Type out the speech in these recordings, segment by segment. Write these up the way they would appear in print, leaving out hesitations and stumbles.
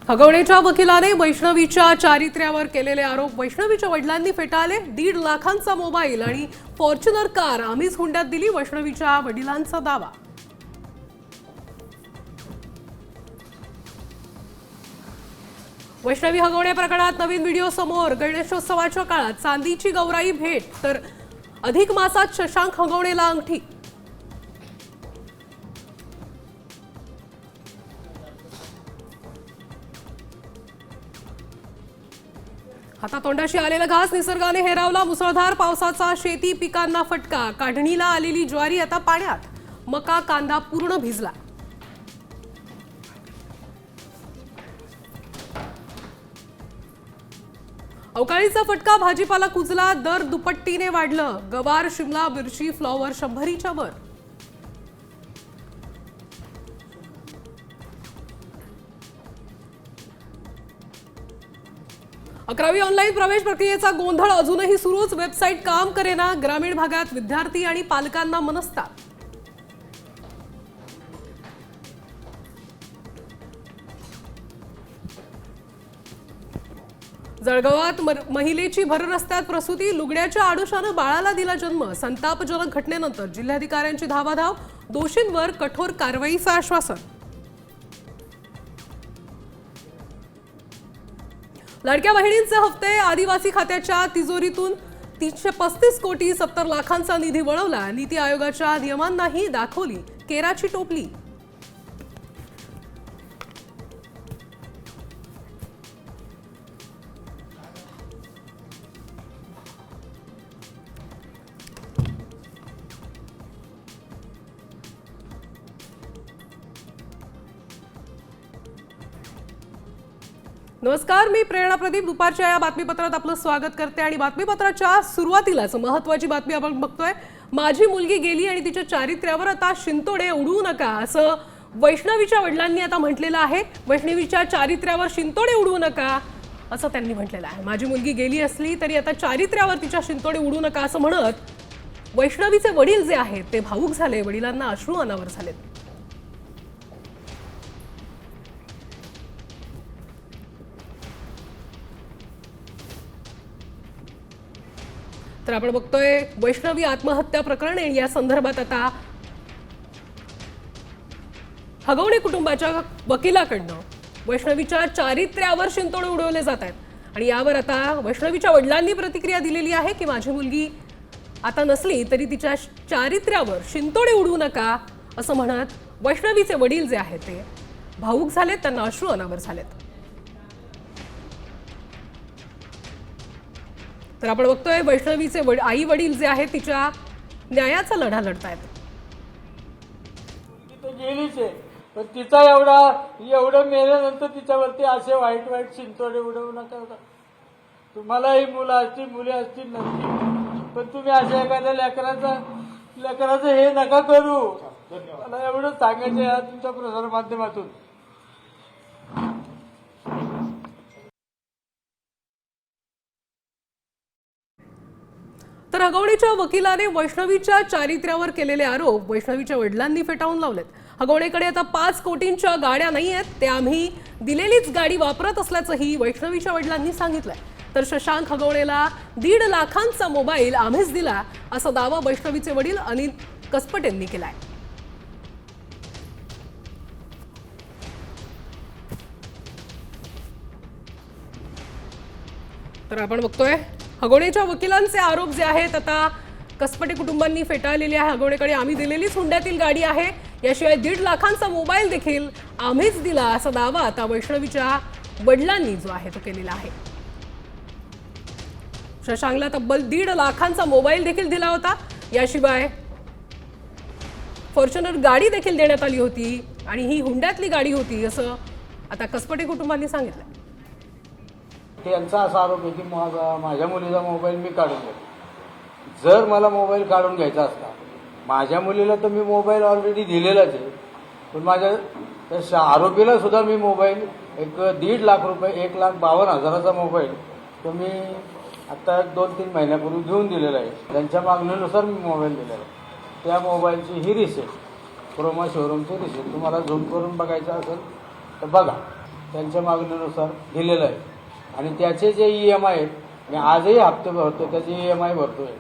हगवणेच्या वकिलाने वैष्णवीच्या चारित्र्यावर केलेले आरोप वैष्णवीच्या वडिलांनी फेटाळले। 1.5 लाखांचा मोबाईल आणि फॉर्च्युनर कार आम्हीच हुंड्यात दिली, वैष्णवीच्या वडिलांचा दावा। वैष्णवी हगवणे प्रकरणात नवीन व्हिडिओ समोर। गणेशोत्सवाच्या काळात चांदीची गौराई भेट तर अधिक मासात शशांक हगवणेला अंगठी। हातातोंडाशी आलेला घास निसर्गाने हेरावला। मुसळधार पावसाचा शेती पिकांना फटका। काढणीला आलेली ज्वारी आता पाण्यात। मका कांदा पूर्ण भिजला। अवकाळीचा फटका, भाजीपाला कुजला। दर दुपट्टीने वाढलं। गवार, शिमला मिरची, फ्लॉवर 100च्या वर। अकरावी ऑनलाईन प्रवेश प्रक्रियेचा गोंधळ अजूनही सुरूच। वेबसाईट काम करेना। ग्रामीण भागात विद्यार्थी आणि पालकांना मनस्ताप। जळगावात महिलेची भर रस्त्यात प्रसूती। लुगड्याच्या आडोशानं बाळाला दिला जन्म। संतापजनक घटनेनंतर जिल्हाधिकाऱ्यांची धावाधाव। दोषींवर कठोर कारवाईचं आश्वासन। लाडक्या बहिणींचे हप्ते, आदिवासी खात्याच्या तिजोरीतून 335 कोटी 70 लाखांचा निधी वळवला। नीती आयोगाच्या नियमांनाही दाखवली केराची टोपली। नमस्कार, मी प्रेरणा प्रदीप। दुपारच्या या बातमीपत्रात आपलं स्वागत करते आणि बातमीपत्राच्या सुरुवातीलाच महत्त्वाची बातमी आपण बघतोय। माझी मुलगी गेली आणि तिच्या चारित्र्यावर आता शिंतोडे उडवू नका, असं वैष्णवीच्या वडिलांनी आता म्हटलेलं आहे। वैष्णवीच्या चारित्र्यावर शिंतोडे उडवू नका असं त्यांनी म्हटलेलं आहे। माझी मुलगी गेली असली तरी आता चारित्र्यावर तिच्या शिंतोडे उडवू नका असं म्हणत वैष्णवीचे वडील जे आहेत ते भावूक झाले। वडिलांना अश्रू अनावर झालेत। तर आपण बघतोय वैष्णवी आत्महत्या प्रकरण या संदर्भात आता हगवणे कुटुंबाच्या वकिलाकडनं वैष्णवीच्या चारित्र्यावर शिंतोडे उडवले जात आहेत आणि यावर आता वैष्णवीच्या वडिलांनी प्रतिक्रिया दिलेली आहे की माझी मुलगी आता नसली तरी तिच्या चारित्र्यावर शिंतोडे उडवू नका असं म्हणत वैष्णवीचे वडील जे आहेत ते भावूक झालेत, त्यांना अश्रू अनावर झालेत। तर आपण बघतोय वैष्णवीचे आई वडील जे आहेत तिच्या न्यायाचा लढा लढतायत। तो गेलीच आहे, पण तिचा एवढं मेल्यानंतर तिच्यावरती असे वाईट वाईट शिंतोडे उडवू नका। तुम्हालाही मुलं असतील, मुली असतील नसतील, पण तुम्ही अशा एखाद्या लेकराचं हे नका करू। मला एवढं सांगायचं आहे तुमच्या प्रसार माध्यमातून। तर हगवणेच्या वकिलाने वैष्णवीच्या चारित्र्यावर केलेले आरोप वैष्णवीच्या वडिलांनी फेटाळून लावलेत। हगवणेकडे आता 5 कोटींच्या गाड्या नाही आहेत, ते आम्ही दिलेलीच गाडी वापरत असल्याचंही वैष्णवीच्या वडिलांनी सांगितलंय। तर शशांक हगवणेला 1.5 लाखांचा मोबाईल आम्हीच दिला असा दावा वैष्णवीचे वडील अनिल कसपटेंनी केलाय। तर आपण बघतोय हगवणेच्या वकिलांचे आरोप जे आहेत आता कसपटे कुटुंबांनी फेटाळलेले आहे। हगवणेकडे आम्ही दिलेलीच हुंड्यातील गाडी आहे, याशिवाय 1.5 लाखांचा मोबाईल देखील आम्हीच दिला असा दावा आता वैष्णवीच्या वडिलांनी जो आहे तो केलेला आहे। शशांकला तब्बल 1.5 लाखांचा मोबाईल देखील दिला होता, याशिवाय फॉर्च्युनर गाडी देखील देण्यात आली होती आणि ही हुंड्यातली गाडी होती असं आता कसपटे कुटुंबांनी सांगितलं। त्यांचा असा आरोप आहे की माझ्या मुलीचा मोबाईल मी काढून घेतो। जर मला मोबाईल काढून घ्यायचा असता, माझ्या मुलीला तर मी मोबाईल ऑलरेडी दिलेलाच आहे, पण माझ्या त्या आरोपीला सुद्धा मी मोबाईल 1.5 लाख रुपये 1,52,000चा मोबाईल तो मी आता 2-3 महिन्यापूर्वी घेऊन दिलेला आहे। त्यांच्या मागणीनुसार मी मोबाईल दिलेला आहे। त्या मोबाईलची ही रिसिप्ट क्रोमा शोरूमची रिसिप्ट तुम्हाला झूम करून बघायचं असेल तर बघा। त्यांच्या मागणीनुसार दिलेलं आहे आणि त्याचे जे EMI आहेत मी आजही हप्ते भरतो, त्याचे EMI भरतोय.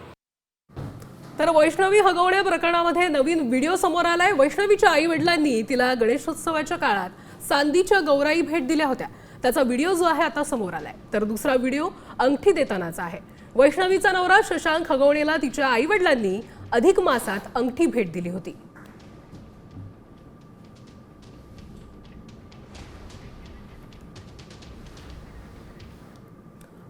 तर वैष्णवी हगवणे प्रकरणामध्ये नवीन व्हिडिओ समोर आलाय. वैष्णवीच्या आई वडिलांनी तिला गणेशोत्सवाच्या काळात सांदीच्या गौराई भेट दिल्या होत्या. त्याचा व्हिडिओ जो आहे आता समोर आलाय. तर दुसरा व्हिडिओ अंगठी देतानाचा आहे. वैष्णवीचा नवरा शशांक हगवणेला तिच्या आई वडिलांनी अधिक मासात अंगठी भेट दिली होती.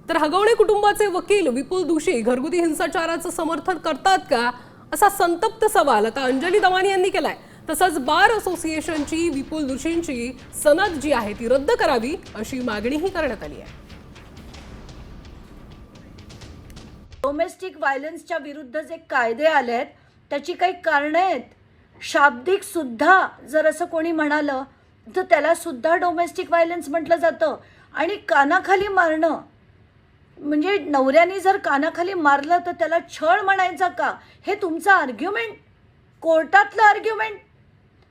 तर हगवणे कुटुंबाचे वकील विपुल दुशी घरगुती हिंसाचाराचं समर्थन करतात का, असा संतप्त सवाल आता अंजली दमानी यांनी केलाय. तसंच बार असोसिएशनची विपुल दुशींची सनद जी आहे ती रद्द करावी अशी मागणीही करण्यात आली आहे. डोमेस्टिक व्हायलन्सच्या विरुद्ध जे कायदे आले आहेत त्याची काही कारणं आहेत. शाब्दिक सुद्धा जर असं कोणी म्हणालं तर त्याला सुद्धा डोमेस्टिक व्हायलन्स म्हटलं जातं. आणि कानाखाली मारणं म्हणजे नवऱ्याने जर कानाखाली मारलं तर त्याला छळ म्हणायचा का, हे तुमचं आर्ग्युमेंट, कोर्टातलं आर्ग्युमेंट.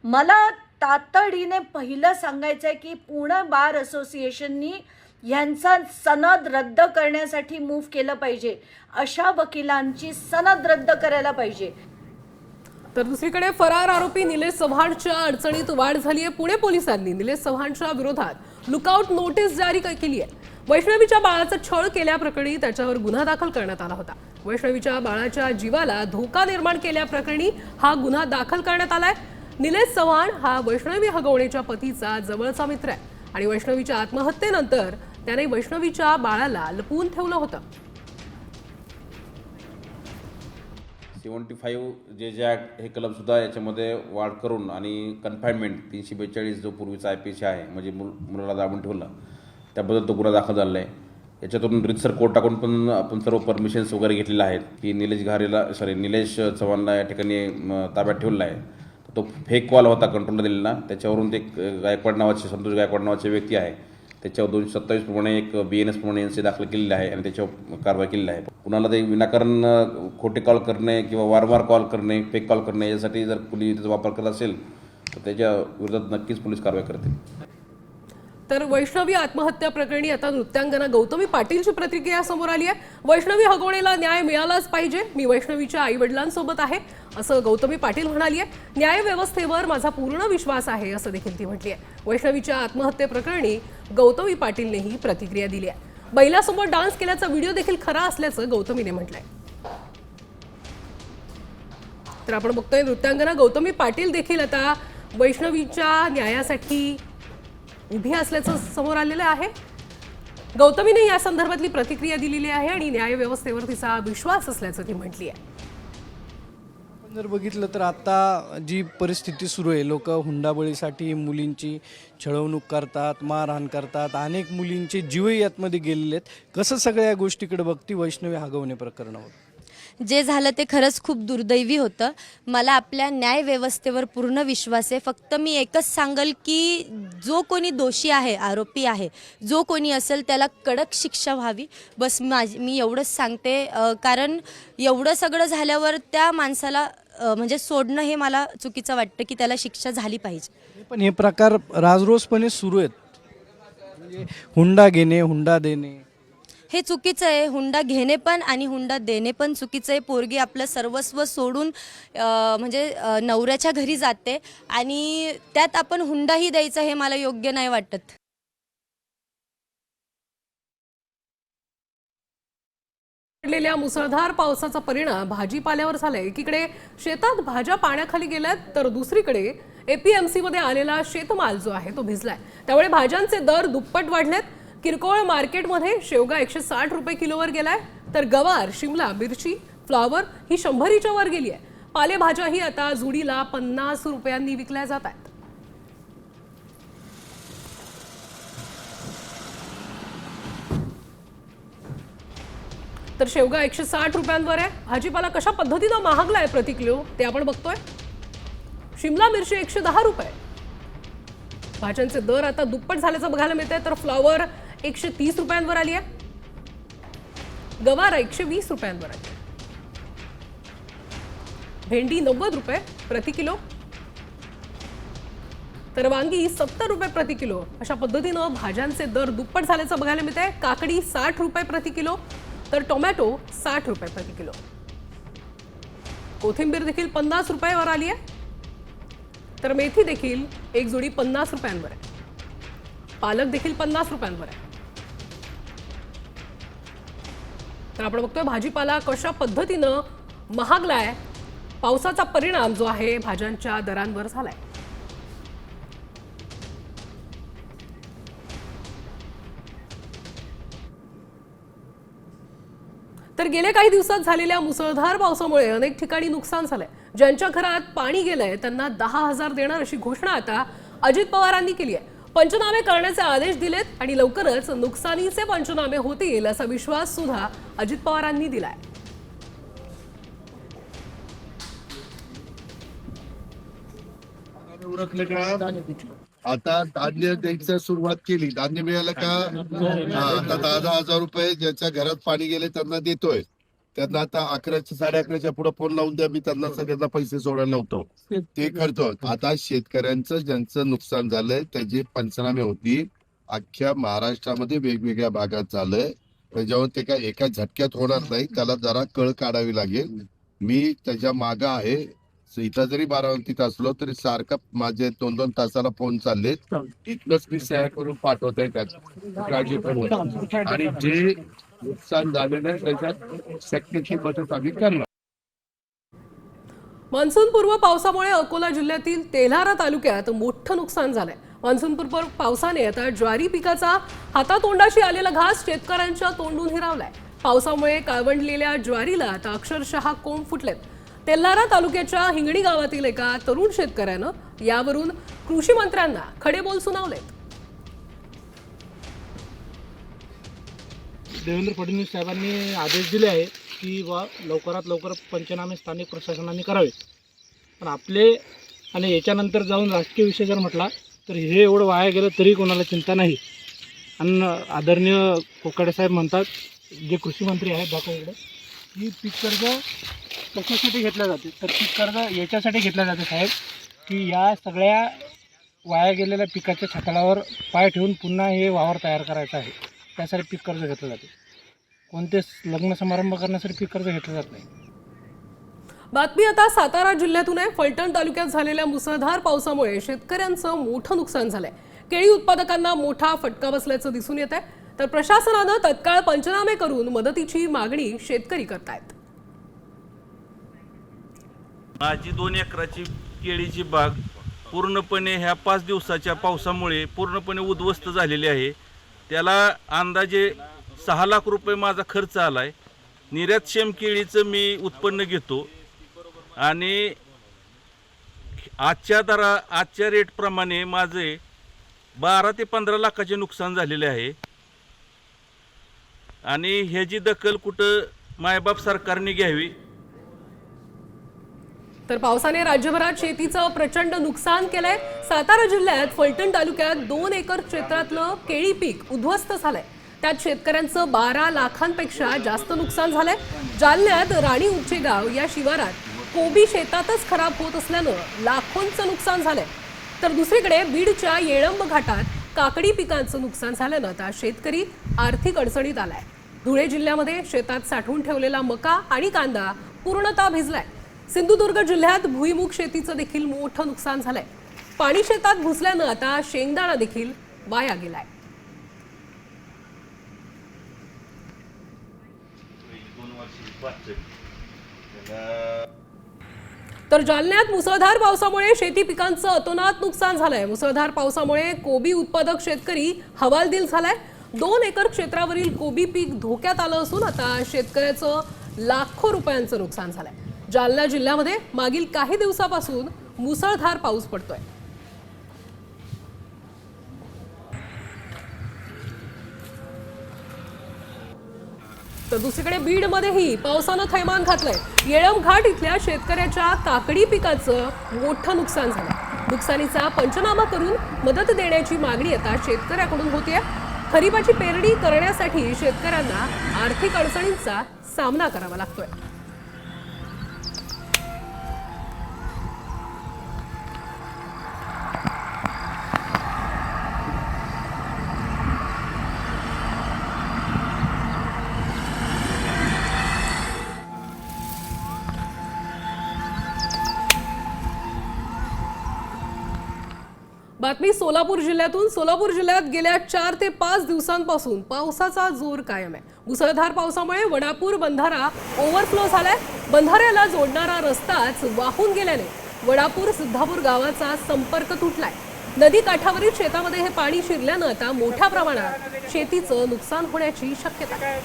मला तातडीने पहिलं सांगायचं आहे की पुणे बार असोसिएशननी यांचा सनद रद्द करण्यासाठी मूव्ह केलं पाहिजे. अशा वकिलांची सनद रद्द करायला पाहिजे. तर दुसरीकडे फरार आरोपी निलेश चव्हाणच्या अडचणीत वाढ झाली आहे. पुणे पोलिसांनी निलेश चव्हाणच्या विरोधात लुकआउट नोटीस जारी केली आहे. वैष्णवीच्या बाळाचा छळ केल्याप्रकरणी त्याच्यावर गुन्हा दाखल करण्यात आला होता. वैष्णवीच्या बाळाच्या जीवाला धोका निर्माण केल्याप्रकरणी हा गुन्हा दाखल करण्यात आलाय. निलेश चव्हाण हा वैष्णवी हगवणेच्या पतीचा जवळचा मित्र आहे आणि वैष्णवीच्या आत्महत्येनंतर त्याने वैष्णवीच्या बाळाला लपवून ठेवलं होतं. 75 जे ॲक्ट हे कलमसुद्धा याच्यामध्ये वाढ करून आणि कन्फाईनमेंट 342 जो पूर्वीचा IPC आहे म्हणजे मुलाला दाबून ठेवलं त्याबद्दल तो गुन्हा दाखल झाला आहे. याच्यातून रितसर कोर्ट टाकून पण आपण सर्व परमिशन्स वगैरे घेतलेल्या आहेत की निलेश चव्हाणला या ठिकाणी ताब्यात ठेवला आहे. तो फेक कॉल होता कंट्रोलला दिलेला, त्याच्यावरून ते गायकवाड नावाचे संतोष गायकवाड नावाचे व्यक्ती आहे त्याच्यावर 227 प्रमाणे एक BNS प्रमाणे NC दाखल केलेली आहे आणि त्याच्यावर कारवाई केलेली आहे. कुणाला ते विनाकारण खोटे कॉल करणे किंवा वारंवार कॉल करणे, फेक कॉल करणे यासाठी जर कुणी त्याचा वापर करत असेल तर त्याच्या विरोधात नक्कीच पोलीस कारवाई करतील. तर वैष्णवी आत्महत्या प्रकरणी आता नृत्यांगना गौतमी पाटीलची प्रतिक्रिया समोर आली आहे. वैष्णवी हगवणेला न्याय मिळालाच पाहिजे, मी वैष्णवीच्या आई वडिलांसोबत आहे असं गौतमी पाटील म्हणाली आहे. न्याय व्यवस्थेवर माझा पूर्ण विश्वास आहे असं देखील ती म्हटली आहे. वैष्णवीच्या आत्महत्येप्रकरणी गौतमी पाटीलनेही प्रतिक्रिया दिली आहे. बैलासमोर डान्स केल्याचा व्हिडिओ देखील खरा असल्याचं गौतमीने म्हटलंय. तर आपण बघतोय नृत्यांगना गौतमी पाटील देखील आता वैष्णवीच्या न्यायासाठी उभी असल्याचं समोर आलेलं आहे. गौतमीने या संदर्भातली प्रतिक्रिया दिलेली आहे आणि न्याय व्यवस्थेवर तिचा विश्वास असल्याचं ती म्हटली आहे. आपण जर बघितलं तर आता जी परिस्थिती सुरू आहे, लोक हुंडाबळीसाठी मुलींची छळवणूक करतात, मारहाण करतात, अनेक मुलींचे जीवही यातमध्ये गेलेले आहेत. कसं सगळ्या गोष्टीकडे बघती वैष्णवी हगवणे प्रकरणावर? जे झालं ते खरंच खूप दुर्दैवी होतं. मला आपल्या न्याय व्यवस्थेवर पूर्ण विश्वास आहे. फक्त मी एकच सांगेल की जो कोणी दोषी आहे, आरोपी आहे, जो कोणी असेल त्याला कडक शिक्षा व्हावी. बस मी एवढंच सांगते. कारण एवढं सगळं झाल्यावर त्या माणसाला म्हणजे सोडणं हे मला चुकीचं वाटतं की त्याला शिक्षा झाली पाहिजे. पण हे प्रकार राजरोसपणे सुरू आहेत. म्हणजे हुंडा घेणे, हुंडा देणे हे चुकीचं आहे. हुंडा घेणे पण आणि हुंडा देणे पण चुकीचं आहे. पोरगी आपलं सर्वस्व सोडून म्हणजे नवऱ्याच्या घरी जाते आणि त्यात आपण हुंडाही द्यायचा हे मला योग्य नाही वाटत. पडलेल्या मुसळधार पावसाचा परिणाम भाजीपाल्यावर झालाय. एकीकडे शेतात भाज्या पाण्याखाली गेल्यात तर दुसरीकडे APMC मध्ये आलेला शेतमाल जो आहे तो भिजलाय. त्यामुळे भाज्यांचे दर दुप्पट वाढलेत. किरकोळ मार्केटमध्ये शेवगा 160 रुपये किलोवर गेलाय तर गवार, शिमला मिरची, फ्लॉवर ही 100च्या वर गेली आहे. पालेभाज्याही आता जुडीला 50 रुपयांनी विकल्या जात आहेत. तर शेवगा 160 रुपयांवर आहे. भाजीपाला कशा पद्धतीनं महागलाय प्रति किलो ते आपण बघतोय. शिमला मिरची 110 रुपये. भाज्यांचे दर आता दुप्पट झाल्याचं बघायला मिळतंय. तर फ्लॉवर 130 रुपयांवर आली आहे. गवार 120 रुपयांवर आहे. भेंडी 90 रुपये प्रति किलो. तर वांगी 70 रुपये प्रति किलो अशा पद्धतीनं भाज्यांचे दर दुप्पट झाल्याचं बघायला मिळत आहे. काकडी 60 रुपये प्रति किलो तर टोमॅटो 60 रुपये प्रति किलो. कोथिंबीर देखील 50 रुपयावर आली आहे. तर मेथी देखील एक जोडी 50 रुपयांवर आहे. पालक देखील 50 रुपयांवर आहे. तर आपण बघतोय भाजीपाला कशा पद्धतीनं महागलाय. पावसाचा परिणाम जो आहे भाज्यांच्या दरांवर झालाय. तर गेल्या काही दिवसात झालेल्या मुसळधार पावसामुळे अनेक ठिकाणी नुकसान झालंय. ज्यांच्या घरात पाणी गेलंय त्यांना 10,000 देणार अशी घोषणा आता अजित पवारांनी केली आहे. पंचनामे करण्याचे आदेश दिलेत आणि लवकरच नुकसानीचे पंचनामे होतील असा विश्वास सुद्धा अजित पवारांनी दिलाय. उरकले का आता धान्य द्यायचं सुरुवात केली. धान्य मिळालं का आता 10,000 रुपये ज्यांच्या घरात पाणी गेले त्यांना देतोय. त्यांना आता 11:30 पुढे फोन लावून द्या, मी त्यांना सगळ्यांना पैसे सोडायला लावतो. ते करतो. आता शेतकऱ्यांचं ज्यांचं नुकसान झालंय त्याची पंचनामे होती. अख्ख्या महाराष्ट्रामध्ये वेगवेगळ्या भागात झालंय. त्याच्यावर ते काय एका झटक्यात होणार नाही. त्याला जरा कळ काढावी लागेल. मी त्याच्या मागं आहे. इथं जरी बारामतीत असलो तरी सारखं माझे 2-2 तासाला फोन चालले. इथलंच मी सह्या करून पाठवतोय. त्याची काळजी करू. आणि जे नुकसान झालेलं आहे त्याच्यात शक्यची मदत आम्ही करणार. मान्सूनपूर्व पावसामुळे अकोला जिल्ह्यातील तेल्हारा तालुक्यात मोठं नुकसान झालंय. मान्सूनपूर्व पावसाने आता ज्वारी पिकाचा हातातोंडाशी आलेला घास शेतकऱ्यांच्या तोंडून हिरावलाय. पावसामुळे काळवंडलेल्या ज्वारीला आता अक्षरशः कोंब फुटलेत. तेल्हारा तालुक्याच्या हिंगणी गावातील एका तरुण शेतकऱ्यानं यावरून कृषी मंत्र्यांना खडेबोल सुनावलेत. देवेंद्र फडणवीस साहेबांनी आदेश दिले आहे की लवकरात लवकर पंचनामे स्थानिक प्रशासनाने करावे. पण आपले आणि याच्यानंतर जाऊन राजकीय विषय जर म्हटला तर हे एवढं वाया गेलं तरी कोणाला चिंता नाही. आणि आदरणीय कोकाटे साहेब म्हणतात, जे कृषी मंत्री आहेत दाखवकडे, की पीक कर्ज कशासाठी घेतलं जाते. तर पीक कर्ज याच्यासाठी घेतलं जाते साहेब, की या सगळ्या वाया गेलेल्या पिकाच्या छाताळावर पाय ठेवून पुन्हा हे वावर तयार करायचं आहे. त्यासाठी पीक कर्ज घेतलं जाते. कोणते लग्न समारंभ करण्यासाठी पीक कर्ज घेतलं जात नाही. बातमी आता सातारा जिल्ह्यातून आहे. फलटण तालुक्यात झालेल्या मुसळधार पावसामुळे शेतकऱ्यांचं मोठं नुकसान झालंय. केळी उत्पादकांना मोठा फटका बसल्याचं दिसून येत आहे. तर प्रशासनानं तत्काळ पंचनामे करून मदतीची मागणी शेतकरी करतायत. माझी 2 एकराची केळीची बाग पूर्णपणे ह्या 5 दिवसाच्या पावसामुळे पूर्णपणे उद्ध्वस्त झालेली आहे. त्याला अंदाजे 6 लाख रुपये माझा खर्च आला आहे. निर्यातक्षम केळीचं मी उत्पन्न घेतो आणि आजच्या रेटप्रमाणे माझे 12 ते 15 लाखाचे नुकसान झालेले आहे. आणि ह्याची दखल कुठं मायबाप सरकारने घ्यावी. तर पावसाने राज्यभरात शेतीचं प्रचंड नुकसान केलंय. सातारा जिल्ह्यात फलटण तालुक्यात 2 एकर क्षेत्रातलं केळी पीक उद्ध्वस्त झालंय. त्यात शेतकऱ्यांचं 12 लाखांपेक्षा जास्त नुकसान झालंय. जालन्यात राणी उच्चेगाव या शिवारात कोबी शेतातच खराब होत असल्यानं लाखोंचं नुकसान झालंय. तर दुसरीकडे बीडच्या येळंब घाटात काकडी पिकांचं नुकसान झाल्यानं आता शेतकरी आर्थिक अडचणीत आलाय. धुळे जिल्ह्यामध्ये शेतात साठवून ठेवलेला मका आणि कांदा पूर्णतः भिजलाय. सिंधुदुर्ग जिल्ह्यात भुईमुग शेतीचं देखील मोठं नुकसान झालंय. पाणी शेतात घुसल्यानं आता शेंगदाणा देखील वाया गेलाय. तर जालन्यात मुसळधार पावसामुळे शेती पिकांचं अतोनात नुकसान झालंय. मुसळधार पावसामुळे कोबी उत्पादक शेतकरी हवालदिल झालाय. 2 एकर क्षेत्रावरील कोबी पीक धोक्यात आलं असून आता शेतकऱ्याचं लाखो रुपयांचं नुकसान झालंय. जालना जिल्ह्यामध्ये मागील काही दिवसापासून मुसळधार पाऊस पडतोय. तर दुसरीकडे बीडमध्येही पावसानं थैमान घातलंय. येळंब घाट इथल्या शेतकऱ्याच्या काकडी पिकाचं मोठं नुकसान झालंय. नुकसानीचा पंचनामा करून मदत देण्याची मागणी आता शेतकऱ्याकडून होतीये. खरीपाची पेरणी करण्यासाठी शेतकऱ्यांना आर्थिक अडचणींचा सामना करावा लागतोय. बातमी सोलापूर जिल्ह्यातून. सोलापूर जिल्ह्यात गेल्या 4 ते 5 दिवसांपासून पावसाचा जोर कायम आहे. मुसळधार पावसामुळे वडापूर बंधारा ओव्हरफ्लो झालाय. बंधाऱ्याला जोडणारा रस्ताच वाहून गेल्याने वडापूर सिद्धापूर गावाचा संपर्क तुटलाय. नदी काठावरील शेतामध्ये हे पाणी शिरल्यानं आता मोठ्या प्रमाणात शेतीचं नुकसान होण्याची शक्यता आहे.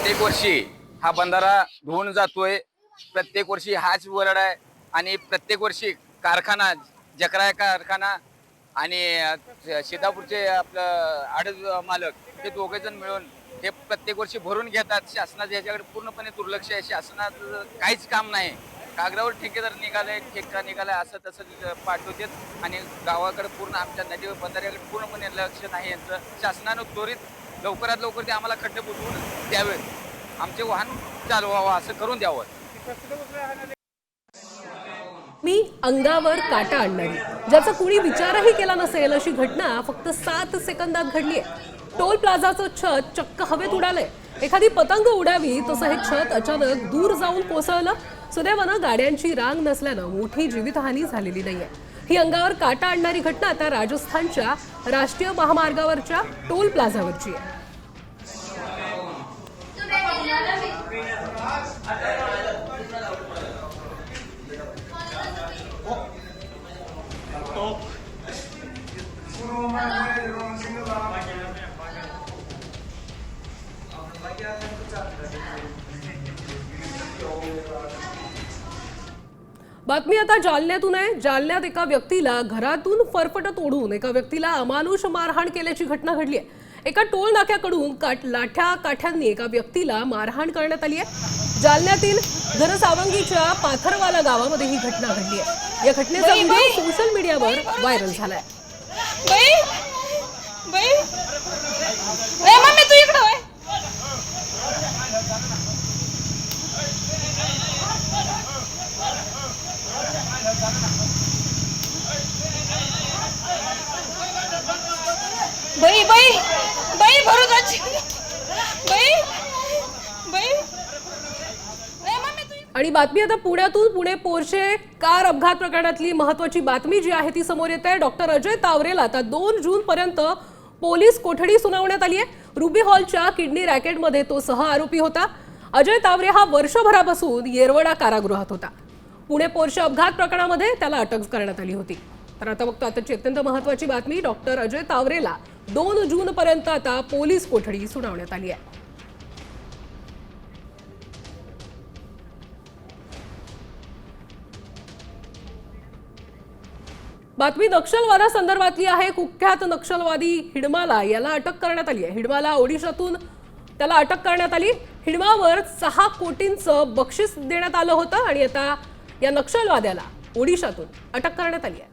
प्रत्येक वर्षी हा बंधारा धुवून जातोय. प्रत्येक वर्षी हाच वरड आहे आणि प्रत्येक वर्षी कारखाना जकराय कारखाना आणि सिद्धापूरचे आपलं आडज मालक हे दोघे जण मिळून हे प्रत्येक वर्षी भरून घेतात. शासनाचं याच्याकडे पूर्णपणे दुर्लक्ष आहे. शासनाचं काहीच काम नाही. कागदावर ठेकेदार निघाले, ठेका निघालाय असं तसं पाठवतात आणि गावाकडे पूर्ण आमच्या नदी बंधाऱ्याकडे पूर्णपणे लक्ष नाही यांचं. शासनानं त्वरित लवकरात लवकर ते आम्हाला खड्डे बुजवून द्यावेत. आमचे वाहन चालवावं असं करून द्यावं. मी अंगावर काटा आणणारी, ज्याचा कुणी विचारही केला नसेल अशी घटना फक्त 7 सेकंदात घडली आहे. टोल प्लाझाचं छत चक्क हवेत उडालंय. एखादी पतंग उडावी तसं हे छत अचानक दूर जाऊन कोसळलं. सुदैवानं गाड्यांची रांग नसल्यानं मोठी जीवितहानी झालेली नाहीये. ही अंगावर काटा आणणारी घटना आता राजस्थानच्या राष्ट्रीय महामार्गावरच्या टोल प्लाझावरची आहे. बातमी आता जालन्यातून आहे. जालन्यात एका व्यक्तीला घरातून फरफटत ओढून एका व्यक्तीला अमानुष मारहाण केल्याची घटना घडली आहे. एका टोल नाक्याकडून लाठ्या काठ्यांनी एका व्यक्तीला मारहाण करण्यात आली आहे. जालन्यातील घनसावंगीच्या पाथरवाला गावामध्ये ही घटना घडली आहे. या घटनेचा व्हिडिओ सोशल मीडियावर व्हायरल झालाय. आणि बातमी आता पुण्यातून. पुणे पोर्शे कार अपघात प्रकरणातली महत्त्वाची बातमी जी आहे ती समोर येत आहे. डॉक्टर अजय तावरेला आता 2 जून पर्यंत पोलीस कोठडी सुनावण्यात आली आहे. रुबी हॉलच्या किडनी रॅकेटमध्ये तो सह आरोपी होता. अजय तावरे हा वर्षभरापासून येरवडा कारागृहात होता. पुणे पोर्शे अपघात प्रकरणामध्ये त्याला अटक करण्यात आली होती. तर आता बघतो आताची अत्यंत महत्त्वाची बातमी. डॉक्टर अजय तावरेला 2 जून पर्यंत आता पोलीस कोठडी सुनावण्यात आली आहे. बातमी नक्षलवादासंदर्भातली आहे. कुख्यात नक्षलवादी हिडमाला याला अटक करण्यात आली आहे. हिडमाला ओडिशातून त्याला अटक करण्यात आली. हिडमावर 6 कोटींचं बक्षीस देण्यात आलं होतं आणि आता या नक्षलवाद्याला ओडिशातून अटक करण्यात आली आहे.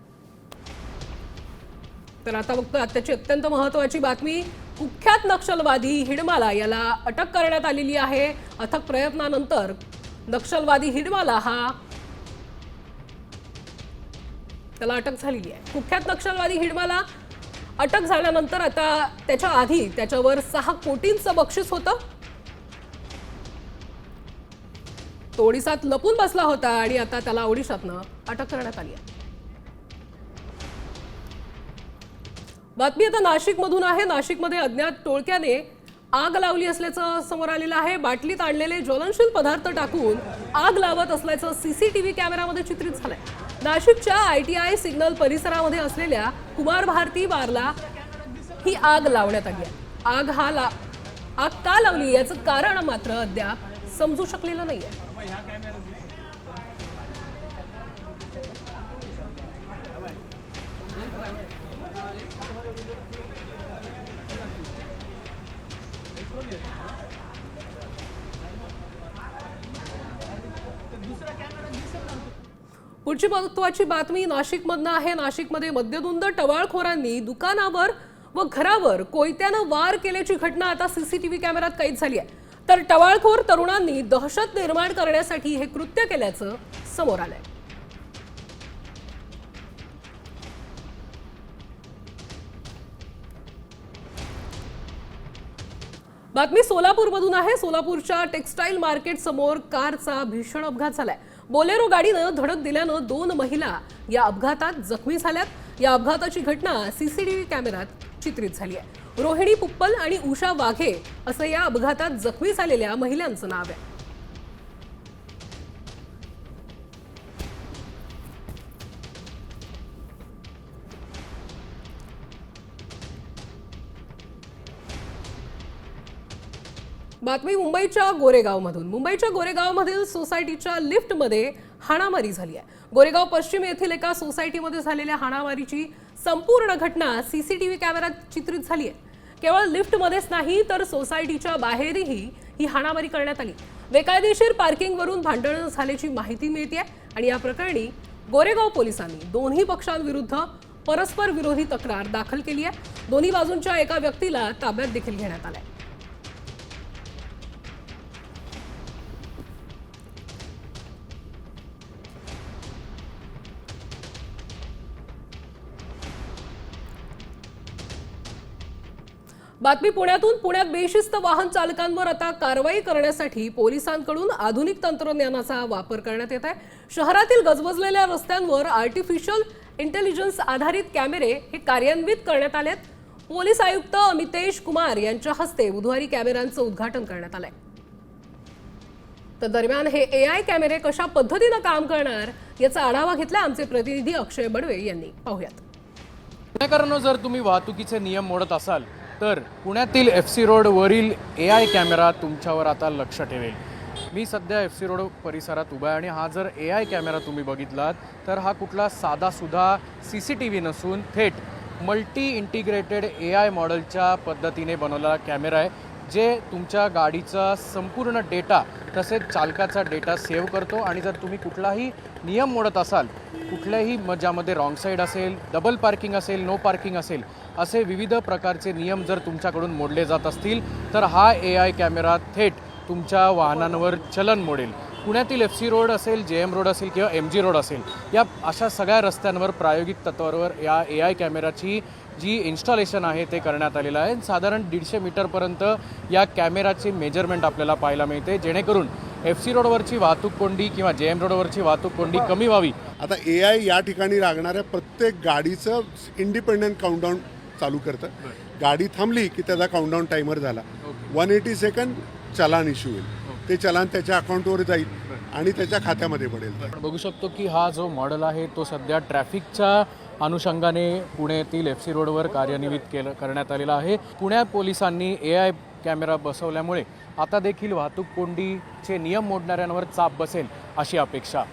तर आता बघतो आताची अत्यंत महत्त्वाची बातमी. कुख्यात नक्षलवादी हिडमाला याला अटक करण्यात आलेली आहे. अथक प्रयत्नानंतर नक्षलवादी हिडमाला त्याला अटक झालेली आहे. कुख्यात नक्षलवादी हिडमाला अटक झाल्यानंतर आता त्याच्या आधी त्याच्यावर 6 कोटींचं बक्षीस होतं. तो ओडिसात लपून बसला होता आणि आता त्याला ओडिशातनं अटक करण्यात आली आहे. बातमी आता नाशिकमधून आहे. नाशिकमध्ये अज्ञात टोळक्याने आग लावली असल्याचं समोर आलेलं आहे. बाटलीत आणलेले ज्वलनशील पदार्थ टाकून आग लावत असल्याचं सीसीटीव्ही कॅमेऱ्यामध्ये चित्रित झालंय. नाशिकच्या ITI सिग्नल परिसरामध्ये असलेल्या कुमार भारती बारला ही आग लावण्यात आली आहे. आग का लावली याचं कारण मात्र अद्याप समजू शकलेलं नाहीये. पुढची महत्त्वाची बातमी नाशिकमधनं आहे. नाशिकमध्ये मद्यधुंद टवाळखोरांनी दुकानावर व घरावर कोयत्यानं वार केल्याची घटना आता सीसीटीव्ही कॅमेऱ्यात कैद झाली आहे. तर टवाळखोर तरुणांनी दहशत निर्माण करण्यासाठी हे कृत्य केल्याचं समोर आलंय. बातमी सोलापूरमधून आहे. सोलापूरच्या टेक्सटाईल मार्केट समोर कारचा भीषण अपघात झालाय. बोलेरो गाडीनं धडक दिल्यानं 2 महिला या अपघातात जखमी झाल्यात. या अपघाताची घटना सीसीटीव्ही कॅमेऱ्यात चित्रित झाली आहे. रोहिणी पुप्पल आणि उषा वाघे असं या अपघातात जखमी झालेल्या महिलांचं नाव आहे. बातमी मुंबईच्या गोरेगावमधून. मुंबईच्या गोरेगावमधील सोसायटीच्या लिफ्टमध्ये हाणामारी झाली आहे. गोरेगाव पश्चिम येथील एका सोसायटीमध्ये झालेल्या हाणामारीची संपूर्ण घटना सीसीटीव्ही कॅमेऱ्यात चित्रित झाली आहे. केवळ लिफ्टमध्येच नाही तर सोसायटीच्या बाहेरही ही हाणामारी करण्यात आली. बेकायदेशीर पार्किंगवरून भांडण झाल्याची माहिती मिळते आणि या प्रकरणी गोरेगाव पोलिसांनी दोन्ही पक्षांविरुद्ध परस्पर विरोधी तक्रार दाखल केली आहे. दोन्ही बाजूंच्या एका व्यक्तीला ताब्यात देखील घेण्यात आलंय. बातमी पुण्यातून. पुण्यात बेशिस्त वाहन चालकांवर आता कारवाई करण्यासाठी पोलिसांकडून आधुनिक तंत्रज्ञानाचा वापर करण्यात येत आहे. शहरातील गजबजलेल्या रस्त्यांवर आर्टिफिशियल इंटेलिजन्स आधारित कॅमेरे हे कार्यान्वित करण्यात आलेत. पोलीस आयुक्त अमितेश कुमार यांच्या हस्ते बुधवारी कॅमेऱ्यांचं उद्घाटन करण्यात आलंय. तर दरम्यान हे AI कॅमेरे कशा पद्धतीनं काम करणार याचा आढावा घेतला आमचे प्रतिनिधी अक्षय बडवे यांनी. पाहूयात. पुणेकरांनो, जर तुम्ही वाहतुकीचे नियम मोडत असाल तर पुण्यातील FC रोडवरील AI कॅमेरा तुमच्यावर आता लक्ष ठेवेल. मी सध्या FC रोड परिसरात उभा आहे आणि हा जर AI कॅमेरा तुम्ही बघितलात तर हा कुठला साधासुद्धा CCTV नसून थेट मल्टी इंटिग्रेटेड AI मॉडेलच्या पद्धतीने बनवलेला कॅमेरा आहे, जे तुमच्या गाडीचा संपूर्ण डेटा तसेच चालकाचा डेटा सेव्ह करतो. आणि जर तुम्ही कुठलाही नियम मोडत असाल, कुठल्याही ज्यामध्ये रॉंग साईड असेल, डबल पार्किंग असेल, नो पार्किंग असेल, असे विविध प्रकारचे नियम जर तुमच्याकडून मोडले जात असतील तर हा AI कॅमेरा थेट तुमच्या वाहनांवर चलन मोडेल. पुण्यातील FC रोड असेल, JM रोड असेल किंवा MG रोड असेल, या अशा सगळ्या रस्त्यांवर प्रायोगिक तत्वावर या AI कॅमेराची जी इन्स्टॉलेशन आहे ते करण्यात आलेलं आहे. साधारण 150 मीटरपर्यंत या कॅमेराची मेजरमेंट आपल्याला पाहायला मिळते, जेणेकरून FC रोडवरची वाहतूक कोंडी किंवा JM रोडवरची वाहतूक कोंडी कमी व्हावी. आता AI या ठिकाणी लागणाऱ्या प्रत्येक गाडीचं इंडिपेंडंट काउंटडाऊन चालू करतं. गाडी थांबली की त्याचा काउंटडाऊन टायमर झाला, 180 सेकंद चलान इश्यू होईल. ते चलान त्याच्या अकाउंटवर जाईल आणि त्याच्या खात्यामध्ये पडेल. आपण बघू शकतो की हा जो मॉडेल आहे तो सध्या ट्रॅफिकच्या अनुषंगाने पुण्यातील FC रोडवर कार्यान्वित करण्यात आलेला आहे. पुण्या पोलिसांनी AI कॅमेरा बसवल्यामुळे आता देखील वाहतूक कोंडीचे नियम मोडणाऱ्यांवर चाप बसेल अशी अपेक्षा.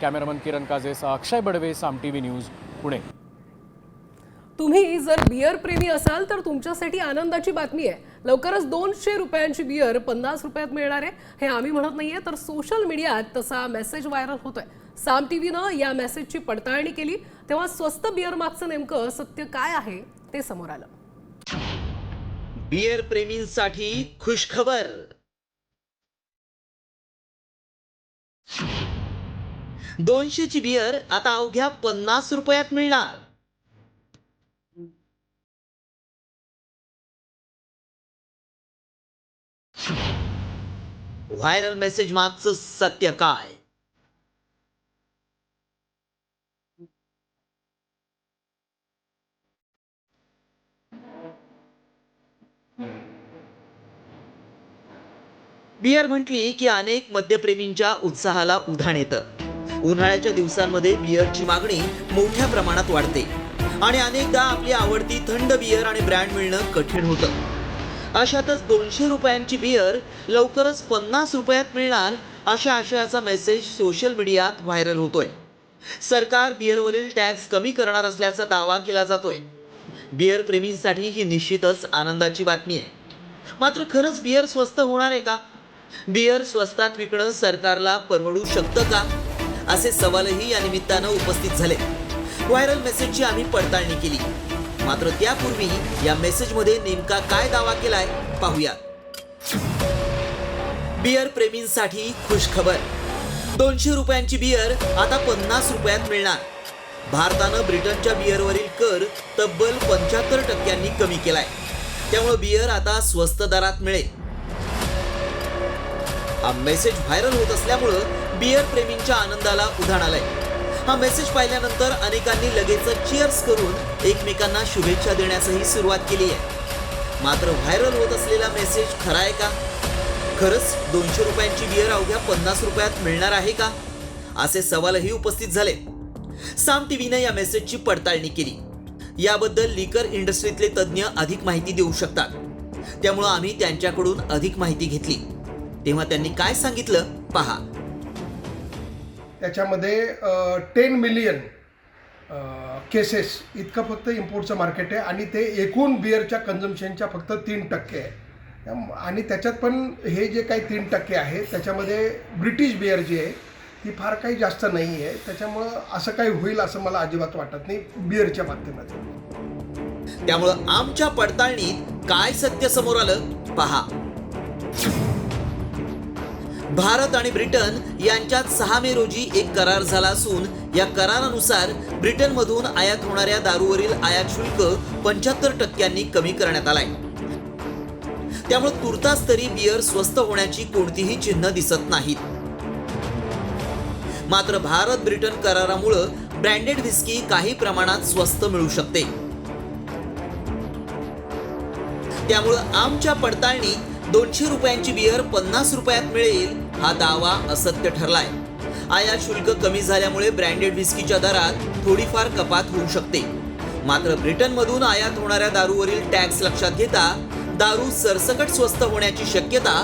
कॅमेरामन किरण काजेसह अक्षय बडवे, साम TV न्यूज, पुणे. तुम्ही जर बियर प्रेमी असाल तर तुमच्यासाठी आनंदाची बातमी आहे. लवकरच 200 रुपयांची बियर 50 रुपयात मिळणार आहे. हे आम्ही म्हणत नाहीये, तर सोशल मीडियात तसा मेसेज व्हायरल होतोय. साम टीव्हीनं या मेसेजची पडताळणी केली तेव्हा स्वस्त बियर मागचं नेमकं सत्य काय आहे ते समोर आलं. बियर प्रेमींसाठी खुशखबर. 200 ची बियर आता अवघ्या 50 रुपयात मिळणार. व्हायरल मेसेज मागचं सत्य काय? बियर म्हटली की अनेक मद्यप्रेमींच्या उत्साहाला उधाण येतं. उन्हाळ्याच्या दिवसांमध्ये बियरची मागणी मोठ्या प्रमाणात वाढते आणि अनेकदा आपली आवडती थंड बियर आणि ब्रँड मिळणं कठीण होतं. अशातच 200 रुपयांची बियर लवकरच 50 रुपयात मिळणार अशा आशयाचा मेसेज सोशल मीडियात व्हायरल होतोय. सरकार बियरवरील टॅक्स कमी करणार असल्याचा दावा केला जातोय. बियर प्रेमींसाठी ही निश्चितच आनंदाची बातमी आहे. मात्र खरंच बियर स्वस्त होणार आहे का? बियर स्वस्तात विकणं सरकारला परवडू शकतं का? असे सवालही या निमित्तानं उपस्थित झाले. व्हायरल मेसेजची आम्ही पडताळणी केली. मात्र त्यापूर्वी या मेसेजमध्ये नेमका काय दावा केलाय पाहूया. बियर प्रेमींसाठी खुशखबर. 200 रुपयांची बियर आता 50 रुपयात मिळणार. भारतानं ब्रिटनच्या बियरवरील कर तब्बल 75% कमी केलाय. त्यामुळे बियर आता स्वस्त दरात मिळेल. हा मेसेज व्हायरल होत असल्यामुळं बियर प्रेमींच्या आनंदाला उधाण आलंय. हा मेसेज पाहिल्यानंतर अनेकांनी लगेच चीअर्स करून एकमेकांना शुभेच्छा देण्यासही सुरुवात केली आहे. मात्र व्हायरल होत असलेला मेसेज खरा आहे का? खरंच 200 रुपयांची बियर अवघ्या 50 रुपयात मिळणार आहे का? असे सवालही उपस्थित झाले. साम टीव्हीने या मेसेजची पडताळणी केली. याबद्दल लिकर इंडस्ट्रीतले तज्ज्ञ अधिक माहिती देऊ शकतात. त्यामुळे आम्ही त्यांच्याकडून अधिक माहिती घेतली. तेव्हा त्यांनी काय सांगितलं पहा. त्याच्यामध्ये 10 मिलियन केसेस इतकं फक्त इम्पोर्टचं मार्केट आहे आणि ते एकूण बिअरच्या कन्झम्पशनच्या फक्त 3% आहे. आणि त्याच्यात पण हे जे काही 3% आहे त्याच्यामध्ये ब्रिटिश बिअर जी आहे ती फार काही जास्त नाही आहे. त्याच्यामुळं असं काही होईल असं मला अजिबात वाटत नाही बिअरच्या बाबतीमध्ये. त्यामुळं आमच्या पडताळणीत काय सत्य समोर आलं पहा. भारत आणि ब्रिटन यांच्यात 6 मे रोजी एक करार झाला असून या करारानुसार ब्रिटनमधून आयात होणाऱ्या दारूवरील आयात शुल्क 75% कमी करण्यात आलाय. त्यामुळे तुर्तास तरी बियर स्वस्त होण्याची कोणतीही चिन्ह दिसत नाहीत. मात्र भारत ब्रिटन करारामुळे ब्रँडेड व्हिस्की काही प्रमाणात स्वस्त मिळू शकते. त्यामुळे आमच्या पडताळणीत 200 रुपयांची बियर 50 रुपयात मिळेल हा दावा असत्य ठरलाय. आयात शुल्क कमी झाल्यामुळे ब्रँडेड व्हिस्कीच्या दरात थोडीफार कपात होऊ शकते. मात्र ब्रिटनमधून आयात होणाऱ्या दारूवरील टॅक्स लक्षात घेता दारू सरसकट स्वस्त होण्याची शक्यता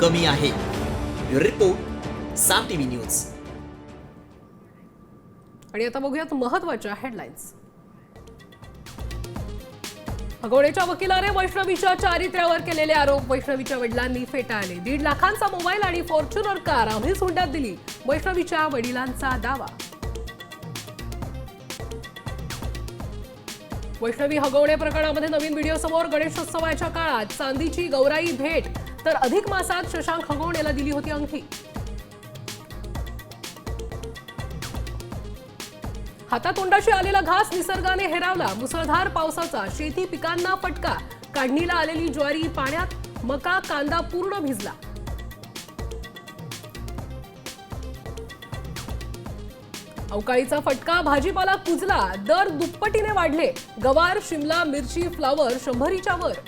कमी आहे. रिपोर्ट साम टीव्ही न्यूज. आणि आता बघूयात महत्त्वाच्या हेडलाईन्स. हगवणेच्या वकिलाने वैष्णवीच्या चारित्र्यावर केलेले आरोप वैष्णवीच्या वडिलांनी फेटाळले. 1.5 लाखांचा मोबाईल आणि फॉर्च्युनर कार आम्हीच हुंड्यात दिली, वैष्णवीच्या वडिलांचा दावा. वैष्णवी हगवणे प्रकरणामध्ये नवीन व्हिडिओ समोर. गणेशोत्सवाच्या काळात चांदीची गौराई भेट तर अधिक मासात शशांक हगवणेला दिली होती अंगठी. हातातोंडाशी आलेला घास निसर्गाने हेरावला. मुसळधार पावसाचा शेती पिकांना फटका. काढणीला आलेली ज्वारी पाण्यात, मका कांदा पूर्ण भिजला. अवकाळीचा फटका. भाजीपाला कुजला. दर दुप्पटीने वाढले. गवार, शिमला मिरची, फ्लावर 100च्या वर.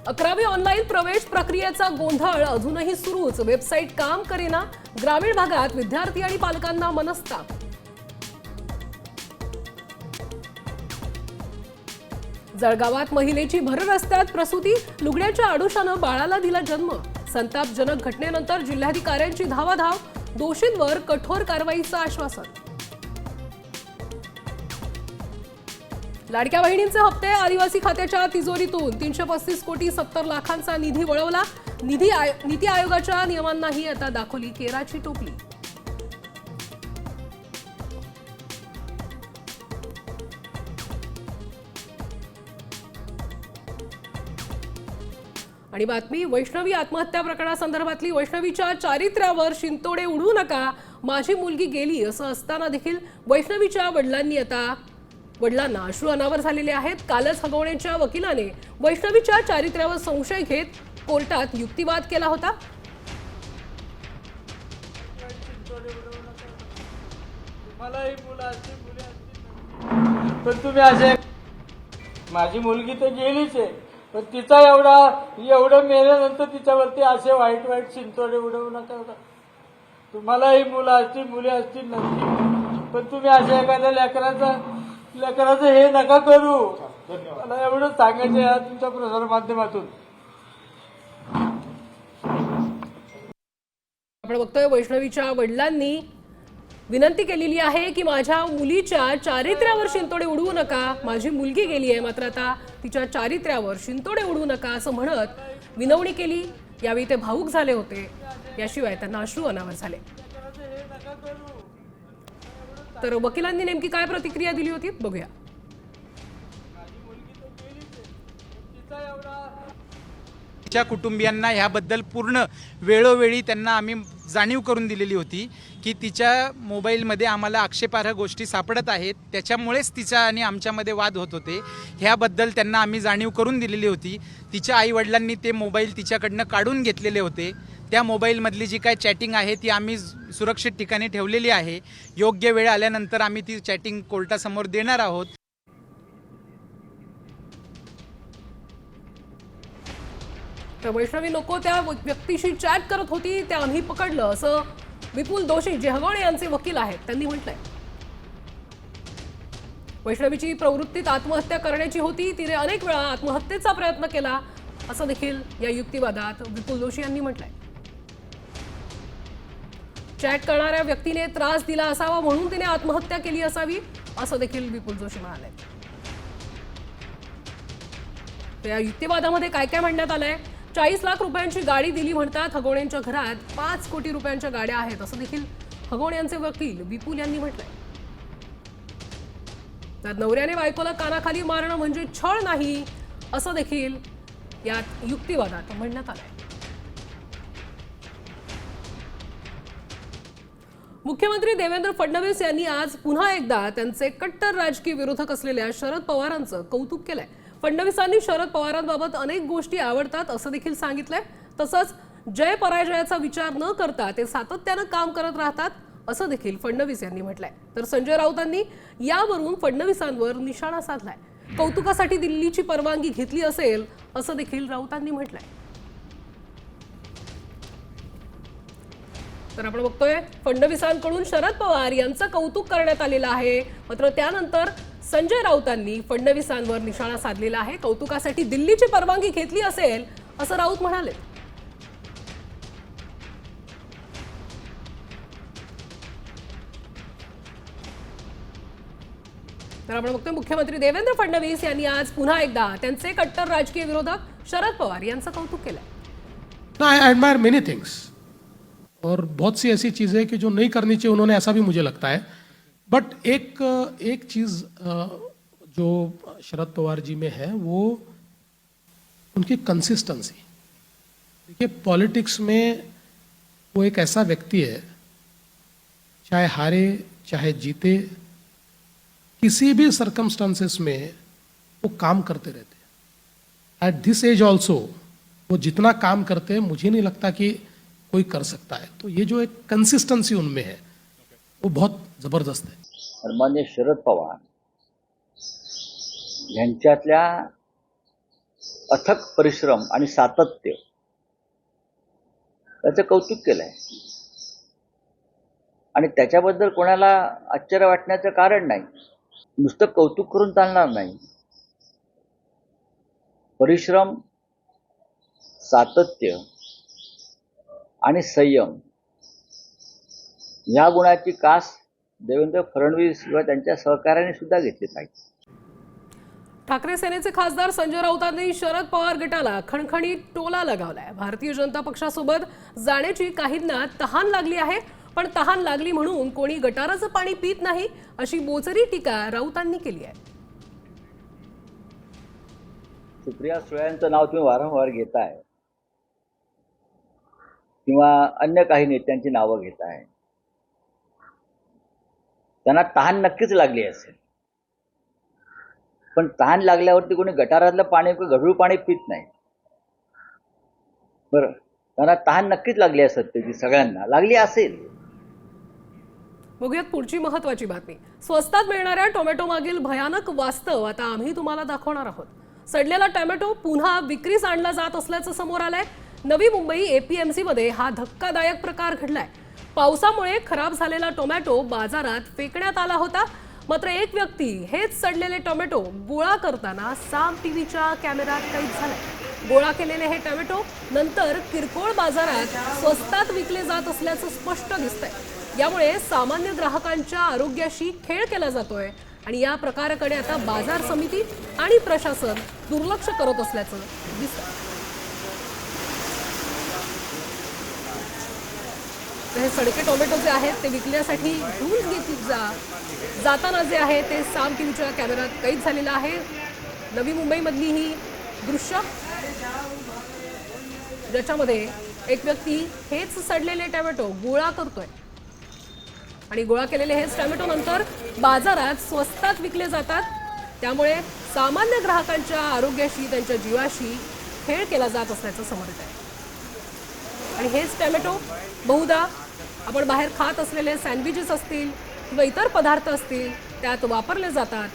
अकरावी ऑनलाईन प्रवेश प्रक्रियेचा गोंधळ अजूनही सुरूच. वेबसाईट काम करेना. ग्रामीण भागात विद्यार्थी आणि पालकांना मनस्ताप. जळगावात महिलेची भर रस्त्यात प्रसूती. लुगड्याच्या आडुशानं बाळाला दिला जन्म. संतापजनक घटनेनंतर जिल्हाधिकाऱ्यांची धावाधाव. दोषींवर कठोर कारवाईचं आश्वासन. लाडक्या बहिणींचे हप्ते. आदिवासी खात्याच्या तिजोरीतून 335 कोटी 70 लाखांचा निधी वळवला. नीती आयोगाच्या नियमांनाही आता दाखवली केराची टोपली. आणि बातमी वैष्णवी आत्महत्या प्रकरणासंदर्भातली. वैष्णवीच्या चारित्र्यावर शिंतोडे उडवू नका, माझी मुलगी गेली असं असताना देखील वैष्णवीच्या वडिलांना अश्रू अनावर झालेले आहेत. कालच हगवणेच्या वकिलाने वैष्णवीच्या चारित्र्यावर संशय घेत कोर्टात युक्तिवाद केला होता. पण तुम्ही असे, माझी मुलगी तर गेलीच आहे, पण तिचा एवढं मेल्यानंतर तिच्यावरती असे वाईट वाईट चिंतोडे उडवू नका. तुम्हालाही मुलं असतील, मुली असतील नसतील, पण तुम्ही अशा एखाद्या लेकराचं हे नका करू. मला एवढं सांगायचं आहे तुमच्या प्रसार माध्यमातून. आपण बघतोय वैष्णवीच्या वडिलांनी विनंती केलेली आहे की माझ्या मुलीच्या चारित्र्यावर शिंतोडे उडवू नका, माझी मुलगी गेली आहे मात्र आता तिच्या चारित्र्यावर शिंतोडे उडवू नका असं म्हणत विनवणी केली. यावेळी ते भावूक झाले होते. याशिवाय त्यांना अश्रू अनावर झाले. तर वकिलांनी नेमकी काय प्रतिक्रिया दिली होती बघूया. तिच्या कुटुंबियांना ह्याबद्दल पूर्ण वेळोवेळी त्यांना आम्ही जाणीव करून दिलेली होती की की तिच्या मोबाईलमध्ये आम्हाला आक्षेपार्ह गोष्टी सापडत आहेत, त्याच्यामुळेच तिचा आणि आमच्यामध्ये वाद होत होते. ह्याबद्दल त्यांना आम्ही जाणीव करून दिलेली होती. तिच्या आईवडिलांनी ते मोबाईल तिच्याकडनं काढून घेतलेले होते. त्या मोबाईलमधली जी काय चॅटिंग आहे ती आम्ही सुरक्षित ठिकाणी ठेवलेली आहे. योग्य वेळ आल्यानंतर आम्ही ती चॅटिंग कोर्टासमोर देणार आहोत. तर वैष्णवी नको त्या व्यक्तीशी चॅट करत होती, ते आम्ही पकडलं, असं विपुल दोशी जे हगवणे यांचे वकील आहेत त्यांनी म्हटलंय. वैष्णवीची प्रवृत्तीत आत्महत्या करण्याची होती, तिने अनेक वेळा आत्महत्येचा प्रयत्न केला, असं देखील या युक्तिवादात विपुल दोशी यांनी म्हटलंय. चॅट करणाऱ्या व्यक्तीने त्रास दिला असावा म्हणून तिने आत्महत्या केली असावी, असं देखील विपुल जोशी म्हणाले. तर या युक्तिवादामध्ये काय काय म्हणण्यात आलंय? 40 लाख रुपयांची गाडी दिली म्हणतात. हगवणेंच्या घरात 5 कोटी रुपयांच्या गाड्या आहेत, असं देखील हगवणे यांचे वकील विपुल यांनी म्हटलंय. तर नवऱ्याने बायकोला कानाखाली मारणं म्हणजे छळ नाही, असं देखील यात युक्तिवादात म्हणण्यात आलंय. मुख्यमंत्री देवेंद्र फडणवीस यांनी आज पुन्हा एकदा त्यांचे कट्टर राजकीय विरोधक असलेल्या शरद पवारांचं कौतुक केलंय. फडणवीसांनी शरद पवारांबाबत अनेक गोष्टी आवडतात असं देखील सांगितलंय. तसंच जय पराजयाचा विचार न करता ते सातत्यानं काम करत राहतात, असं देखील फडणवीस यांनी म्हटलंय. तर संजय राऊतांनी यावरून फडणवीसांवर निशाणा साधलाय. कौतुकासाठी दिल्लीची परवानगी घेतली असेल, असं देखील राऊतांनी म्हटलंय. तर आपण बघतोय फडणवीसांकडून शरद पवार यांचं कौतुक करण्यात आलेलं आहे. मात्र त्यानंतर संजय राऊतांनी फडणवीसांवर निशाणा साधलेला आहे. कौतुकासाठी दिल्लीची परवानगी घेतली असेल, असं राऊत म्हणाले. तर आपण बघतोय मुख्यमंत्री देवेंद्र फडणवीस यांनी आज पुन्हा एकदा त्यांचे कट्टर राजकीय विरोधक शरद पवार यांचं कौतुक केलंय. आई एडमायर मेनी थिंग्स और बहुत सी ऐसी चीज़ें कि जो नहीं करनी चाहिए उन्होंने, ऐसा भी मुझे लगता है. बट एक चीज़ जो शरद पवार जी में है वो उनकी कंसिस्टेंसी. देखिए पॉलिटिक्स में वो एक ऐसा व्यक्ति है, चाहे हारे चाहे जीते, किसी भी सर्कमस्टांसेस में वो काम करते रहते हैं. एट दिस एज ऑल्सो वो जितना काम करते हैं मुझे नहीं लगता कि कोई कर सकता है. तो ये जो एक कंसिस्टेंसी उनमें है वो बहुत जबरदस्त है. सन्मान्य शरद पवार यांच्यातल्या अथक परिश्रम आणि सातत्य त्याचं कौतुक केलंय आणि त्याच्याबद्दल कोणाला आश्चर्य वाटण्याचं कारण नाही. नुसतं कौतुक करून चालणार नाही. परिश्रम, सातत्य आणि संयम या गुणाची कास देवेंद्र फडणवीस किंवा त्यांच्या सहकार्याने सुद्धा घेतली पाहिजे. ठाकरे सेनेचे खासदार संजय राऊतांनी शरद पवार गटाला खणखणीत टोला लगावलाय. भारतीय जनता पक्षासोबत जाण्याची काहींना तहान लागली आहे, पण तहान लागली म्हणून कोणी गटाराचं पाणी पित नाही, अशी बोचरी टीका राऊतांनी केली आहे. सुप्रिया सुळेंचं नाव तुम्ही वारंवार घेताय किंवा अन्य काही नेत्यांची नावं घेताय. त्यांना तहान नक्कीच लागली असेल, पण तहान लागल्यावरती कोणी गटारातलं पाणी गढूळ पाणी पित नाही. बरं, त्यांना तहान नक्कीच लागली आहे, सत्तेची सगळ्यांना लागली असेल. बघूयात पुढची महत्त्वाची बातमी. स्वस्तात मिळणाऱ्या टोमॅटो मागील भयानक वास्तव आता आम्ही तुम्हाला दाखवणार आहोत. सडलेला टोमॅटो पुन्हा विक्रीस आणला जात असल्याचं समोर आलंय. नवी मुंबई APMC मध्ये हा धक्कादायक प्रकार घडलाय. पावसामुळे खराब झालेला टोमॅटो बाजारात फेकण्यात आला होता. मात्र एक व्यक्ती हेच सडलेले टोमॅटो गोळा करताना साम टीव्हीच्या कॅमेऱ्यात कैद झालाय. गोळा केलेले हे टोमॅटो नंतर किरकोळ बाजारात स्वस्तात विकले जात असल्याचं स्पष्ट दिसतंय. यामुळे सामान्य ग्राहकांच्या आरोग्याशी खेळ केला जातोय आणि या प्रकाराकडे आता बाजार समिती आणि प्रशासन दुर्लक्ष करत असल्याचं दिसतंय. हे सडके टोमॅटो जे आहेत ते विकण्यासाठी धूळ घेतली जाताना जे आहे ते साम टीव्हीच्या कॅमेऱ्यात कैद झालेलं आहे. नवी मुंबईमधली ही दृश्य ज्याच्यामध्ये एक व्यक्ती हेच सडलेले टोमॅटो गोळा करतोय. आणि गोळा केलेले हेच टोमॅटो नंतर बाजारात स्वस्तात विकले जातात. त्यामुळे सामान्य ग्राहकांच्या आरोग्याशी, त्यांच्या जीवाशी खेळ केला जात असल्याचं समोर येत आहे. आणि हेच टोमॅटो बहुधा आपण बाहेर खात असलेले सँडविचेस असतील किंवा इतर पदार्थ असतील त्यात वापरले जातात.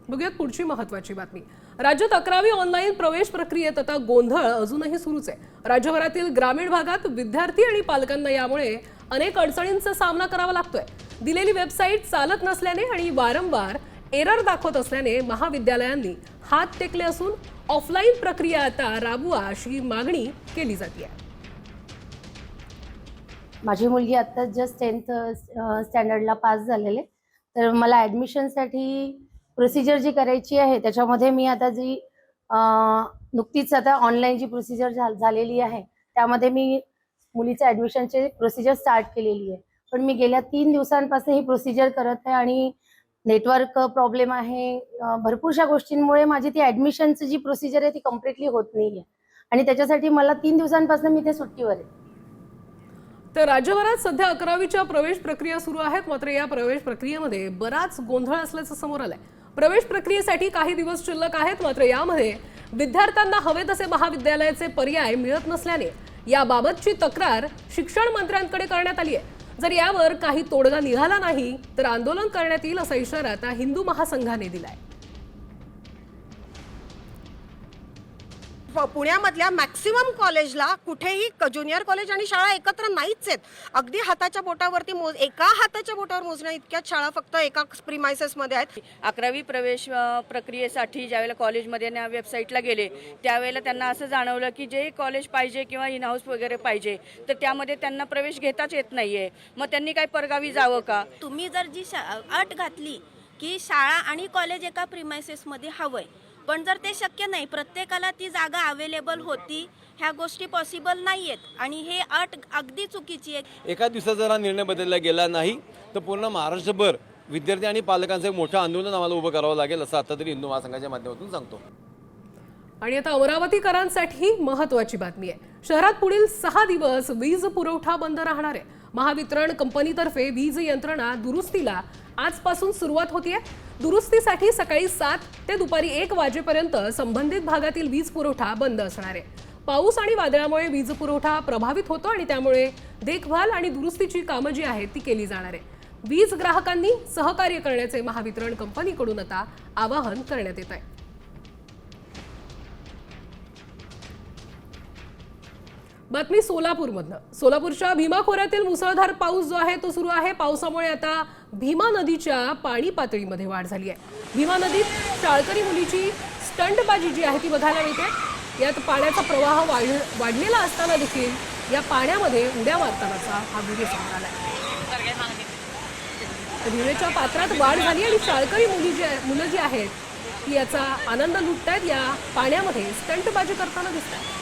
बघूयात पुढची महत्त्वाची बातमी. राज्यात 11वी ऑनलाईन प्रवेश प्रक्रियेत आता गोंधळ अजूनही सुरूच आहे. राज्यभरातील ग्रामीण भागात विद्यार्थी आणि पालकांना यामुळे अनेक अडचणींचा सामना करावा लागतोय. दिलेली वेबसाईट चालत नसल्याने आणि वारंवार एरर दाखवत असल्याने महाविद्यालयांनी हात टेकले असून ऑफलाईन प्रक्रिया आता राबवा अशी मागणी केली जाते. माझी मुलगी आता जस्ट 10th स्टँडर्डला पास झालेले, तर मला ॲडमिशनसाठी प्रोसिजर जी करायची आहे त्याच्यामध्ये मी आता जी नुकतीच आता ऑनलाईन जी प्रोसिजर झालेली आहे त्यामध्ये मी मुलीचं ॲडमिशनची प्रोसिजर स्टार्ट केलेली आहे. पण मी गेल्या 3 दिवसांपासून ही प्रोसिजर करत आहे आणि नेटवर्क प्रॉब्लेम आहे, भरपूरशा गोष्टींमुळे माझी ती ॲडमिशनची जी प्रोसिजर आहे ती कम्प्लिटली होत नाही आहे आणि त्याच्यासाठी मला 3 दिवसांपासून मी ते सुट्टीवर आहे. तर राज्यभरात सध्या 11वीच्या प्रवेश प्रक्रिया सुरू आहेत. मात्र या प्रवेश प्रक्रियेमध्ये बराच गोंधळ असल्याचं समोर आलंय. प्रवेश प्रक्रियेसाठी काही दिवस शिल्लक आहेत, मात्र यामध्ये विद्यार्थ्यांना हवे तसे महाविद्यालयाचे पर्याय मिळत नसल्याने याबाबतची तक्रार शिक्षण मंत्र्यांकडे करण्यात आली आहे. जर यावर काही तोडगा निघाला नाही तर आंदोलन करण्यात येईल असा इशारा आता हिंदू महासंघाने दिलाय. पुण्यामधल्या मॅक्सिमम कॉलेजला कुठेही ज्युनियर कॉलेज आणि शाळा एकत्र नाहीच आहेत. अगदी हाताच्या बोटावरती एका हाताच्या बोटावर मोजण्या इतक्याच शाळा फक्त एका प्रिमायसेसमध्ये आहेत. 11वी प्रवेश प्रक्रियेसाठी ज्यावेळेला कॉलेजमध्ये ना वेबसाईटला गेले त्यावेळेला त्यांना असं जाणवलं की जे कॉलेज पाहिजे किंवा इन हाऊस वगैरे पाहिजे तर त्यामध्ये त्यांना प्रवेश घेताच येत नाहीये. मग त्यांनी काय परगावी जावं का? तुम्ही जर जी अट घातली की शाळा आणि कॉलेज एका प्रिमायसेसमध्ये हवंय, पण जर ते शक्य नाही, प्रत्येकाला ती जागा अवेलेबल होती, ह्या गोष्टी पॉसिबल नाही आहेत आणि हे अट अगदी चुकीची आहे. एका दिवसात जर हा निर्णय बदलला गेला नाही तर पूर्ण महाराष्ट्रभर विद्यार्थी आणि पालकांचं एक मोठं आंदोलन आम्हाला उभं करावं लागेल असं आता तरी हिंदू महासंघाच्या माध्यमातून सांगतो. आणि आता अमरावतीकरांसाठी महत्त्वाची बातमी आहे. शहरात पुढील 6 दिवस वीज पुरवठा बंद राहणार आहे. महावितरण कंपनीतर्फे वीज यंत्रणा दुरुस्तीला आजपासून सुरुवात होतीये. दुरुस्तीसाठी सकाळी 7 ते दुपारी 1 वाजेपर्यंत संबंधित भागातील वीज पुरवठा बंद असणार आहे. पाऊस आणि वादळामुळे वीज पुरवठा प्रभावित होतो आणि त्यामुळे देखभाल आणि दुरुस्तीची कामं जी आहेत ती केली जाणार आहे. वीज ग्राहकांनी सहकार्य करण्याचे महावितरण कंपनीकडून आता आवाहन करण्यात येत आहे. बातमी सोलापूरमधनं. सोलापूरच्या भीमा खोऱ्यातील मुसळधार पाऊस जो आहे तो सुरू आहे. पावसामुळे आता भीमा नदीच्या पाणी पातळीमध्ये वाढ झाली आहे. भीमा नदीत शाळकरी मुलीची स्टंटबाजी जी आहे ती बघायला मिळते. यात पाण्याचा प्रवाह वाढलेला असताना देखील या पाण्यामध्ये उड्या मारतानाचा हा व्हिडिओ समोर आला. भीमेच्या पात्रात वाढ झाली आणि शाळकरी मुलं जी आहेत ती याचा आनंद लुटतायत. या पाण्यामध्ये स्टंटबाजी करताना दिसतात.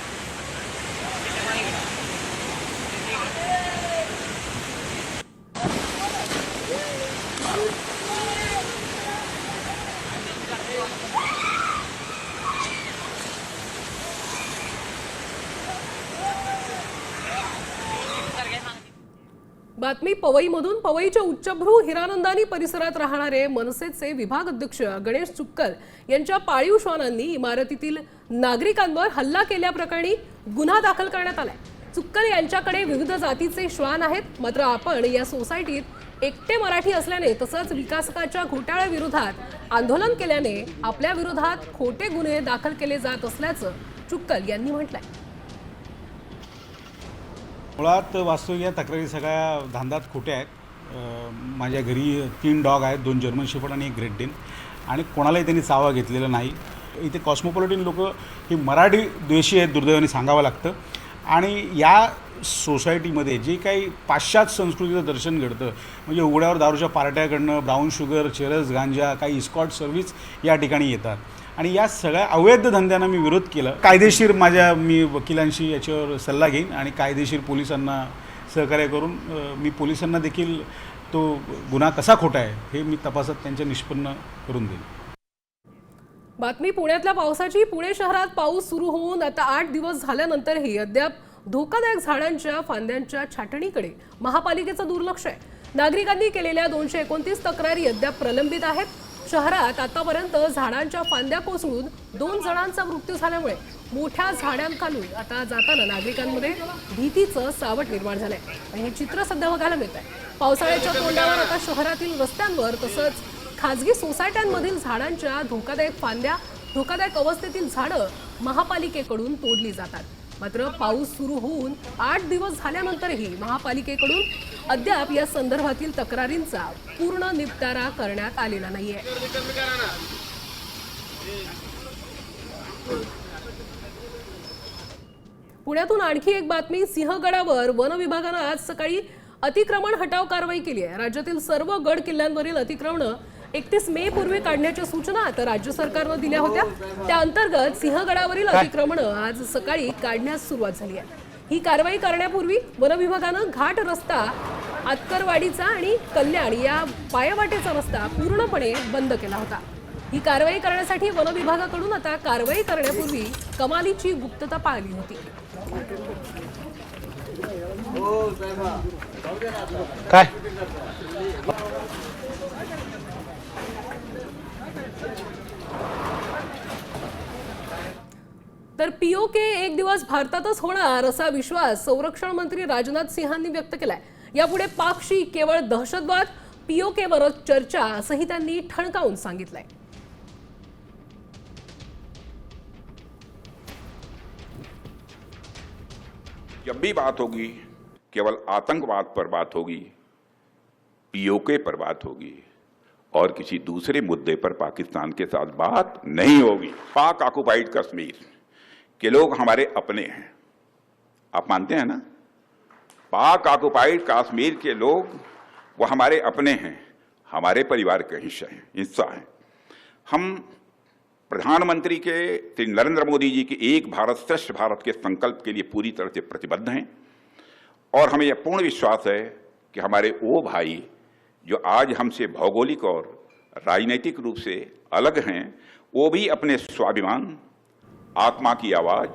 बातमी पवईमधून. पवईच्या उच्चभ्रू हिरानंदानी परिसरात राहणारे मनसेचे विभाग अध्यक्ष गणेश चुक्कल यांच्या पाळीव श्वानांनी इमारतीतील नागरिकांवर हल्ला केल्याप्रकरणी गुन्हा दाखल करण्यात आलाय. चुक्कल यांच्याकडे विविध जातीचे श्वान आहेत. मात्र आपण या सोसायटीत एकटे मराठी असल्याने तसंच विकासकाच्या घोटाळ्याविरोधात आंदोलन केल्याने आपल्या विरोधात खोटे गुन्हे दाखल केले जात असल्याचं चुक्कल यांनी म्हटलंय. मुळात वास्तविक या तक्रारी सगळ्या धांदात खोट्या आहेत. माझ्या घरी 3 डॉग आहेत, 2 जर्मन शेफर्ड आणि 1 ग्रेट डेन, आणि कोणालाही त्यांनी चावा घेतलेला नाही. इथे कॉस्मोपॉलिटन लोक ही मराठी द्वेषी आहेत दुर्दैवाने सांगावं लागतं. आणि या सोसायटीमध्ये जे काही पाश्चात्य संस्कृतीचं दर्शन घडतं म्हणजे उघड्यावर दारूच्या पार्ट्याकडनं ब्राऊन शुगर, चरस, गांजा, काही इस्कॉट सर्व्हिस या ठिकाणी येतात आणि या सगळ्या अवैध धंद्यांना मी विरोध केला. कायदेशीर मी वकिलांशी याच्यावर सल्ला घेईन आणि कायदेशीर पोलिसांना सहकार्य करून मी पोलिसांना देखील तो गुन्हा कसा खोटा आहे हे मी तपासात त्यांच्या निष्पन्न करून देईन. बातमी पुण्यातल्या पावसाची. पुणे शहरात पाऊस सुरू होऊन आता 8 दिवस झाल्यानंतरही अद्याप धोकादायक झाडांच्या फांद्यांच्या छाटणीकडे महापालिकेचं दुर्लक्ष आहे. नागरिकांनी केलेल्या 229 तक्रारी अद्याप प्रलंबित आहेत. शहरात आतापर्यंत झाडांच्या फांद्या कोसळून 2 जणांचा मृत्यू झाल्यामुळे मोठ्या झाडांखालून आता जाताना नागरिकांमध्ये भीतीचं सावट निर्माण झालंय आणि हे चित्र सध्या बघायला मिळत आहे. पावसाळ्याच्या तोंडावर आता शहरातील रस्त्यांवर तसंच खाजगी सोसायट्यांमधील झाडांच्या धोकादायक फांद्या, धोकादायक अवस्थेतील झाडं महापालिकेकडून तोडली जातात. मात्र पाऊस सुरू होऊन 8 दिवस झाल्यानंतरही महापालिकेकडून अद्याप या संदर्भातील तक्रारींचा पूर्ण निपटारा करण्यात आलेला नाहीये. पुण्यातून आणखी एक बातमी. सिंहगडावर वन विभागानं आज सकाळी अतिक्रमण हटाव कारवाई केली आहे. राज्यातील सर्व गड किल्ल्यांवरील अतिक्रमणं 31 मे पूर्वी काढण्याच्या सूचना आता राज्य सरकारनं दिल्या होत्या. त्या अंतर्गत सिंहगडावरील अतिक्रमणं आज सकाळी काढण्यास सुरुवात झाली आहे. ही कारवाई करण्यापूर्वी वन विभागानं घाट रस्ता, आतकरवाडीचा आणि कल्याण या पायवाटेचा रस्ता पूर्णपणे बंद केला होता. ही कारवाई करण्यासाठी वन विभागाकडून आता कारवाई करण्यापूर्वी कमालीची गुप्तता पाळली होती. काय तर POK एक दिवस भारतातच होणार असा विश्वास संरक्षण मंत्री राजनाथ सिंहांनी व्यक्त केलाय. यापुढे पाकशी केवळ दहशतवाद, POK वरच चर्चा असंही त्यांनी ठणकावून सांगितलंय. जब भी बात होगी केवल आतंकवाद पर बात होगी, POK पर बात होगी और किसी दूसरे मुद्दे पर पाकिस्तान के साथ बात नहीं होगी. पाक ऑक्युपाइड कश्मीर के लोग हमारे अपने हैं, आप मानते हैं ना? पाक ऑक्युपाइड कश्मीर के लोग वो हमारे अपने हैं, हमारे परिवार का हिस्सा हैं. हम प्रधानमंत्री के श्री नरेंद्र मोदी जी के एक भारत श्रेष्ठ भारत के संकल्प के लिए पूरी तरह से प्रतिबद्ध हैं और हमें यह पूर्ण विश्वास है कि हमारे वो भाई जो आज हमसे भौगोलिक और राजनीतिक रूप से अलग हैं, वो भी अपने स्वाभिमान, आत्मा की आवाज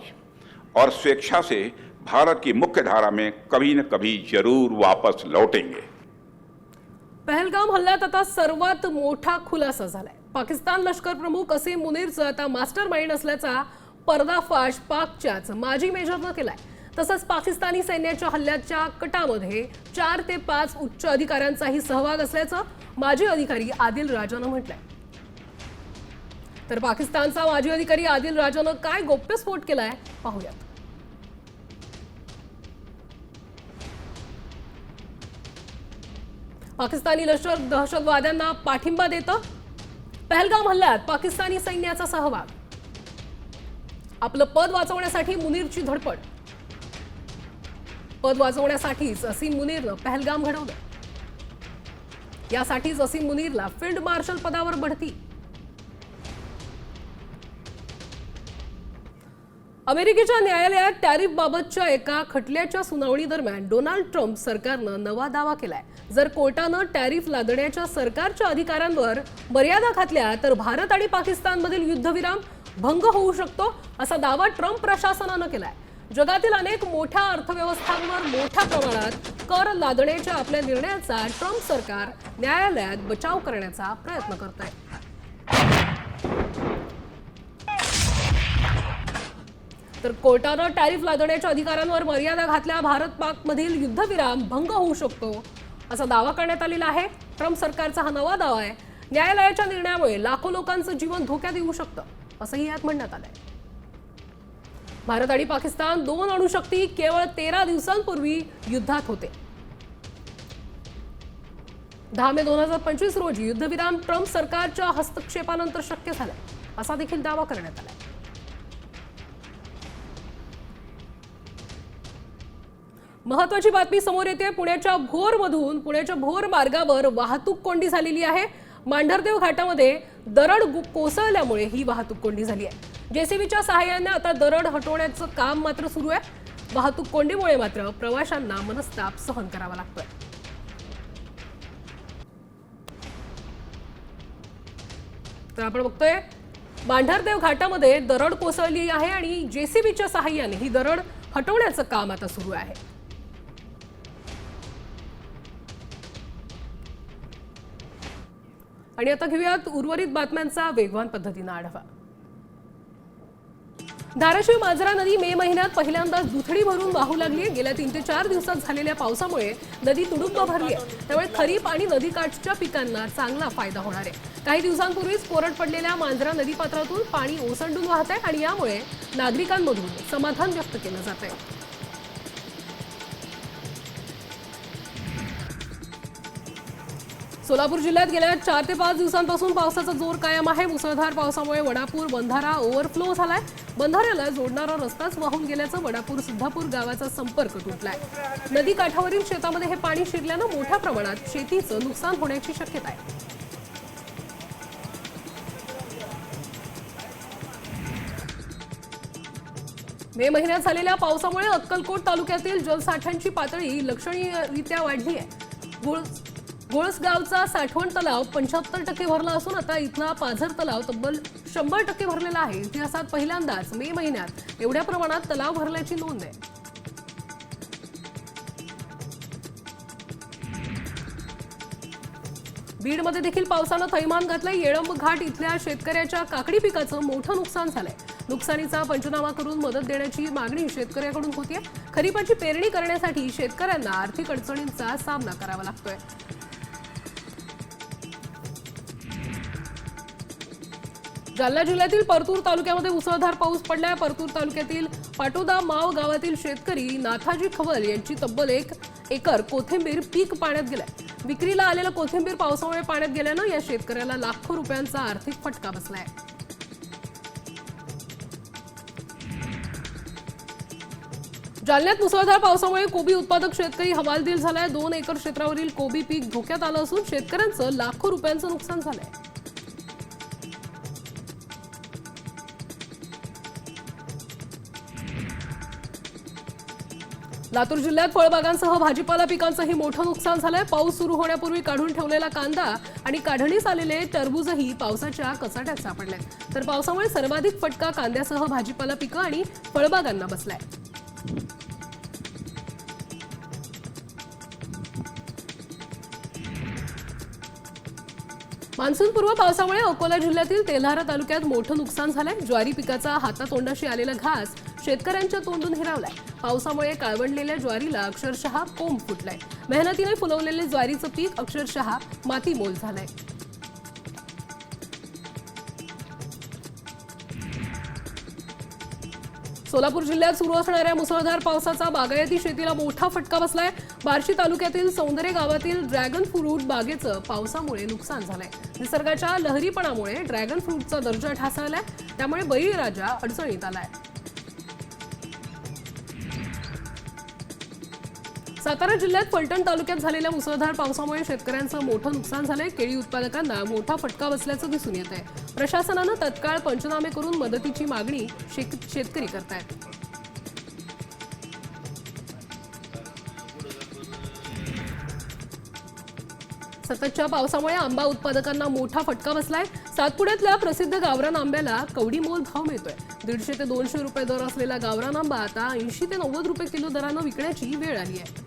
और स्वेच्छा से भारत की मुख्य धारा में कभी न कभी जरूर वापस लौटेंगे. पहलगाम हल्ल्यात आता सर्वात मोठा खुलासा झालाय. पाकिस्तान लष्कर प्रमुख असीम मुनीरचं आता मास्टर माइंड असल्याचा पर्दाफाश पाकच्याच माजी मेजरनं केलाय. तसंच पाकिस्तानी सैन्याच्या हल्ल्याच्या कटामध्ये 4 ते 5 उच्च अधिकाऱ्यांचाही सहभाग असल्याचं माजी अधिकारी आदिल राजानं म्हटलंय. तर पाकिस्तानचा माजी अधिकारी आदिल राजानं काय गौप्यस्फोट केलाय पाहूयात. पाकिस्तानी लष्कर दहशतवाद्यांना पाठिंबा देतं. पहलगाम हल्ल्यात पाकिस्तानी सैन्याचा सहभाग. आपलं पद वाचवण्यासाठी मुनीरची धडपड. पद वाचवण्यासाठीच असीम मुनीरनं पहलगाम घडवलं. यासाठीच असीम मुनीरला फील्ड मार्शल पदावर बढती. अमेरिकेच्या न्यायालयात टॅरिफ बाबतच्या एका खटल्याच्या सुनावणी दरम्यान डोनाल्ड ट्रम्प सरकारनं नवा दावा केलाय. जर कोर्टानं टॅरिफ लादण्याच्या सरकारच्या अधिकारांवर मर्यादा घातल्या तर भारत आणि पाकिस्तानमधील युद्धविराम भंग होऊ शकतो असा दावा ट्रम्प प्रशासनानं केलाय. जगातील अनेक मोठ्या अर्थव्यवस्थांवर मोठ्या प्रमाणात कर लादण्याच्या आपल्या निर्णयाचा ट्रम्प सरकार न्यायालयात बचाव करण्याचा प्रयत्न करत आहे. तर कोर्टानं टॅरिफ लादण्याच्या अधिकारांवर मर्यादा घातल्या भारत पाकमधील युद्धविराम भंग होऊ शकतो असा दावा करण्यात आलेला आहे. ट्रम्प सरकारचा हा नवा दावा आहे. न्यायालयाच्या निर्णयामुळे लाखो लोकांचं जीवन धोक्यात येऊ शकतं असंही यात म्हणण्यात आलंय. भारत आणि पाकिस्तान 2 अणुशक्ती केवळ 13 दिवसांपूर्वी युद्धात होते. 10 मे 2025 रोजी युद्धविराम ट्रम्प सरकारच्या हस्तक्षेपानंतर शक्य झाला असा देखील दावा करण्यात आला. महत्त्वाची बातमी समोर येते. पुण्याच्या भोर मार्गावर वाहतूक कोंडी झालेली आहे. मांढरदेव घाटामध्ये दरड कोसळल्यामुळे ही वाहतूक कोंडी झाली आहे. JCBच्या सहाय्याने आता दरड हटवण्याचं काम मात्र सुरू आहे. वाहतूक कोंडीमुळे मात्र प्रवाशांना मनस्ताप सहन करावा लागतोय. तर आपण बघतोय मांढरदेव घाटामध्ये दरड कोसळली आहे आणि JCBच्या सहाय्याने ही दरड हटवण्याचं काम आता सुरू आहे. आणि आता घेऊयात उर्वरित बातम्यांचा वेगवान पद्धतीने आढावा. धाराशिव मांजरा नदी मे महिन्यात पहिल्यांदाच दुथडी भरून वाहू लागली आहे. गेल्या 3 ते 4 दिवसात झालेल्या पावसामुळे नदी तुडुंब भरली आहे. त्यामुळे खरीप आणि नदीकाठच्या पिकांना चांगला फायदा होणार आहे. काही दिवसांपूर्वीच कोरड पडलेल्या मांजरा नदीपात्रातून पाणी ओसंडून वाहत आहे आणि यामुळे नागरिकांमधून समाधान व्यक्त केलं जात आहे. सोलापूर जिल्ह्यात गेल्या 4 ते 5 दिवसांपासून पावसाचा जोर कायम आहे. मुसळधार पावसामुळे वडापूर बंधारा ओव्हरफ्लो झालाय. बंधाऱ्याला जोडणारा रस्ताच वाहून गेल्याचं वडापूर सिद्धापूर गावाचा संपर्क तुटलाय. नदी काठावरील शेतामध्ये हे पाणी शिरल्यानं मोठ्या प्रमाणात शेतीचं नुकसान होण्याची शक्यता आहे. मे महिन्यात झालेल्या पावसामुळे अक्कलकोट तालुक्यातील जलसाठ्यांची पातळी लक्षणीयरित्या वाढली आहे. गोळसगावचा साठवण तलाव 75% भरला असून आता इथला पाझर तलाव तब्बल 100% भरलेला आहे. इतिहासात पहिल्यांदाच मे महिन्यात एवढ्या प्रमाणात तलाव भरल्याची नोंद आहे. बीडमध्ये देखील पावसानं थैमान घातलंय. येळंब घाट इथल्या शेतकऱ्याच्या काकडी पिकाचं मोठं नुकसान झालंय. नुकसानीचा पंचनामा करून मदत देण्याची मागणी शेतकऱ्याकडून होतीये. खरीपाची पेरणी करण्यासाठी शेतकऱ्यांना आर्थिक अडचणींचा सामना करावा लागतोय. जालना जिल्ह्यातील परतूर तालुक्यामध्ये मुसळधार पाऊस पडलाय. परतूर तालुक्यातील पाटोदा माव गावातील शेतकरी नाथाजी खवल यांची तब्बल 1 एकर कोथिंबीर पीक पाण्यात गेलाय. विक्रीला आलेलं कोथिंबीर पावसामुळे पाण्यात गेल्यानं या शेतकऱ्याला लाखो रुपयांचा आर्थिक फटका बसलाय. जालन्यात मुसळधार पावसामुळे कोबी उत्पादक शेतकरी हवालदिल झालाय. 2 एकर क्षेत्रावरील कोबी पीक धोक्यात आलं असून शेतकऱ्यांचं लाखो रुपयांचं नुकसान झालंय. लातूर जिल्ह्यात फळबागांसह भाजीपाला पिकांचंही मोठं नुकसान झालंय. पाऊस सुरू होण्यापूर्वी काढून ठेवलेला कांदा आणि काढणीस आलेले टरबूजही पावसाच्या कचाट्यात सापडले. तर पावसामुळे सर्वाधिक फटका कांद्यासह भाजीपाला पिकं आणि फळबागांना बसलाय. मान्सूनपूर्व पावसामुळे अकोला जिल्ह्यातील तेल्हारा तालुक्यात मोठं नुकसान झालंय. ज्वारी पिकाचा हातातोंडाशी आलेला घास शेतकऱ्यांच्या तोंडून हिरावलाय. पावसामुळे काळवंडलेल्या ज्वारीला अक्षरशः कोंब फुटलाय. मेहनतीने फुलवलेले ज्वारीचं पीक अक्षरशः मातीमोल झालंय. सोलापूर जिल्ह्यात सुरू असणाऱ्या मुसळधार पावसाचा बागायती शेतीला मोठा फटका बसलाय. बार्शी तालुक्यातील सौंदर्य गावातील ड्रॅगन फ्रूट बागेचं पावसामुळे नुकसान झालंय. निसर्गाच्या लहरीपणामुळे ड्रॅगन फ्रूटचा दर्जा ढासळलाय. त्यामुळे बळीराजा अडचणीत आलाय. सातारा जिल्ह्यात फलटण तालुक्यात झालेल्या मुसळधार पावसामुळे शेतकऱ्यांचं मोठं नुकसान झालंय. केळी उत्पादकांना मोठा फटका बसल्याचं दिसून येत आहे. प्रशासनानं तत्काळ पंचनामे करून मदतीची मागणी शेतकरी करतायत. सततच्या पावसामुळे आंबा उत्पादकांना मोठा फटका बसलाय. सातपुड्यातल्या प्रसिद्ध गावरान आंब्याला कवडी मोल भाव मिळतोय. 150 ते 200 रुपये दर असलेला गावरान आंबा आता 80 ते 90 रुपये किलो दरानं विकण्याची वेळ आली आहे.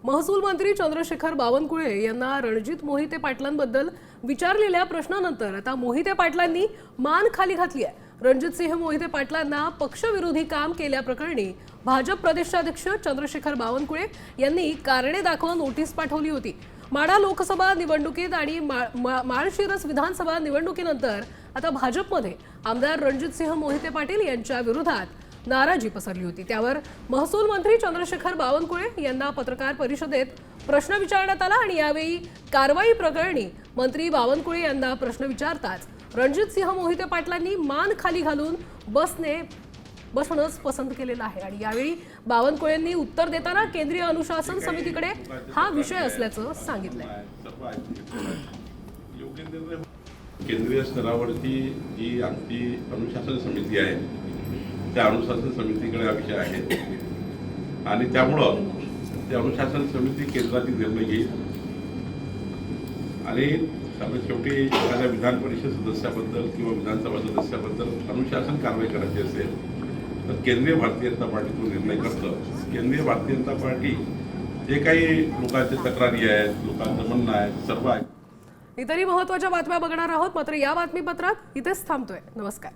महसूल मंत्री चंद्रशेखर बावनकुळे यांना रणजित मोहिते पाटलांबद्दल विचारलेल्या प्रश्नानंतर आता मोहिते पाटलांनी मान खाली घातली आहे. रणजितसिंह मोहिते पाटलांना पक्षविरोधी काम केल्याप्रकरणी भाजप प्रदेशाध्यक्ष चंद्रशेखर बावनकुळे यांनी कारणे दाखवा नोटीस पाठवली होती. माढा लोकसभा निवडणुकीत आणि माळशिरस विधानसभा निवडणुकीनंतर आता भाजपमध्ये आमदार रणजितसिंह मोहिते पाटील यांच्या विरोधात नाराजी पसरली होती. त्यावर महसूल मंत्री चंद्रशेखर बावनकुळे यांना पत्रकार परिषदेत प्रश्न विचारण्यात आला आणि यावेळी कारवाई प्रकरणी मंत्री बावनकुळे यांना प्रश्न विचारताच रणजितसिंह मोहिते पाटलांनी मान खाली घालून बसणंच पसंत केलेलं आहे. आणि यावेळी बावनकुळेंनी उत्तर देताना केंद्रीय अनुशासन समितीकडे हा विषय असल्याचं सांगितलंय. केंद्रीय स्तरावरती जी आमची अनुशासन समिती आहे त्या अनुशासन समितीकडे हा विषय आहे आणि त्यामुळं ते अनुशासन समिती केंद्रातील निर्णय घेईल आणि त्यामुळे शेवटी एखाद्या विधान परिषद सदस्याबद्दल किंवा विधानसभा सदस्याबद्दल अनुशासन कारवाई करायची असेल तर केंद्रीय भारतीय जनता पार्टी तो निर्णय करतं. केंद्रीय भारतीय जनता पार्टी जे काही लोकांच्या तक्रारी आहेत, लोकांचं म्हणणं आहे, सर्व आहे. इतरही महत्त्वाच्या बातम्या बघणार आहोत, मात्र या बातमीपत्रात इथेच थांबतोय. नमस्कार.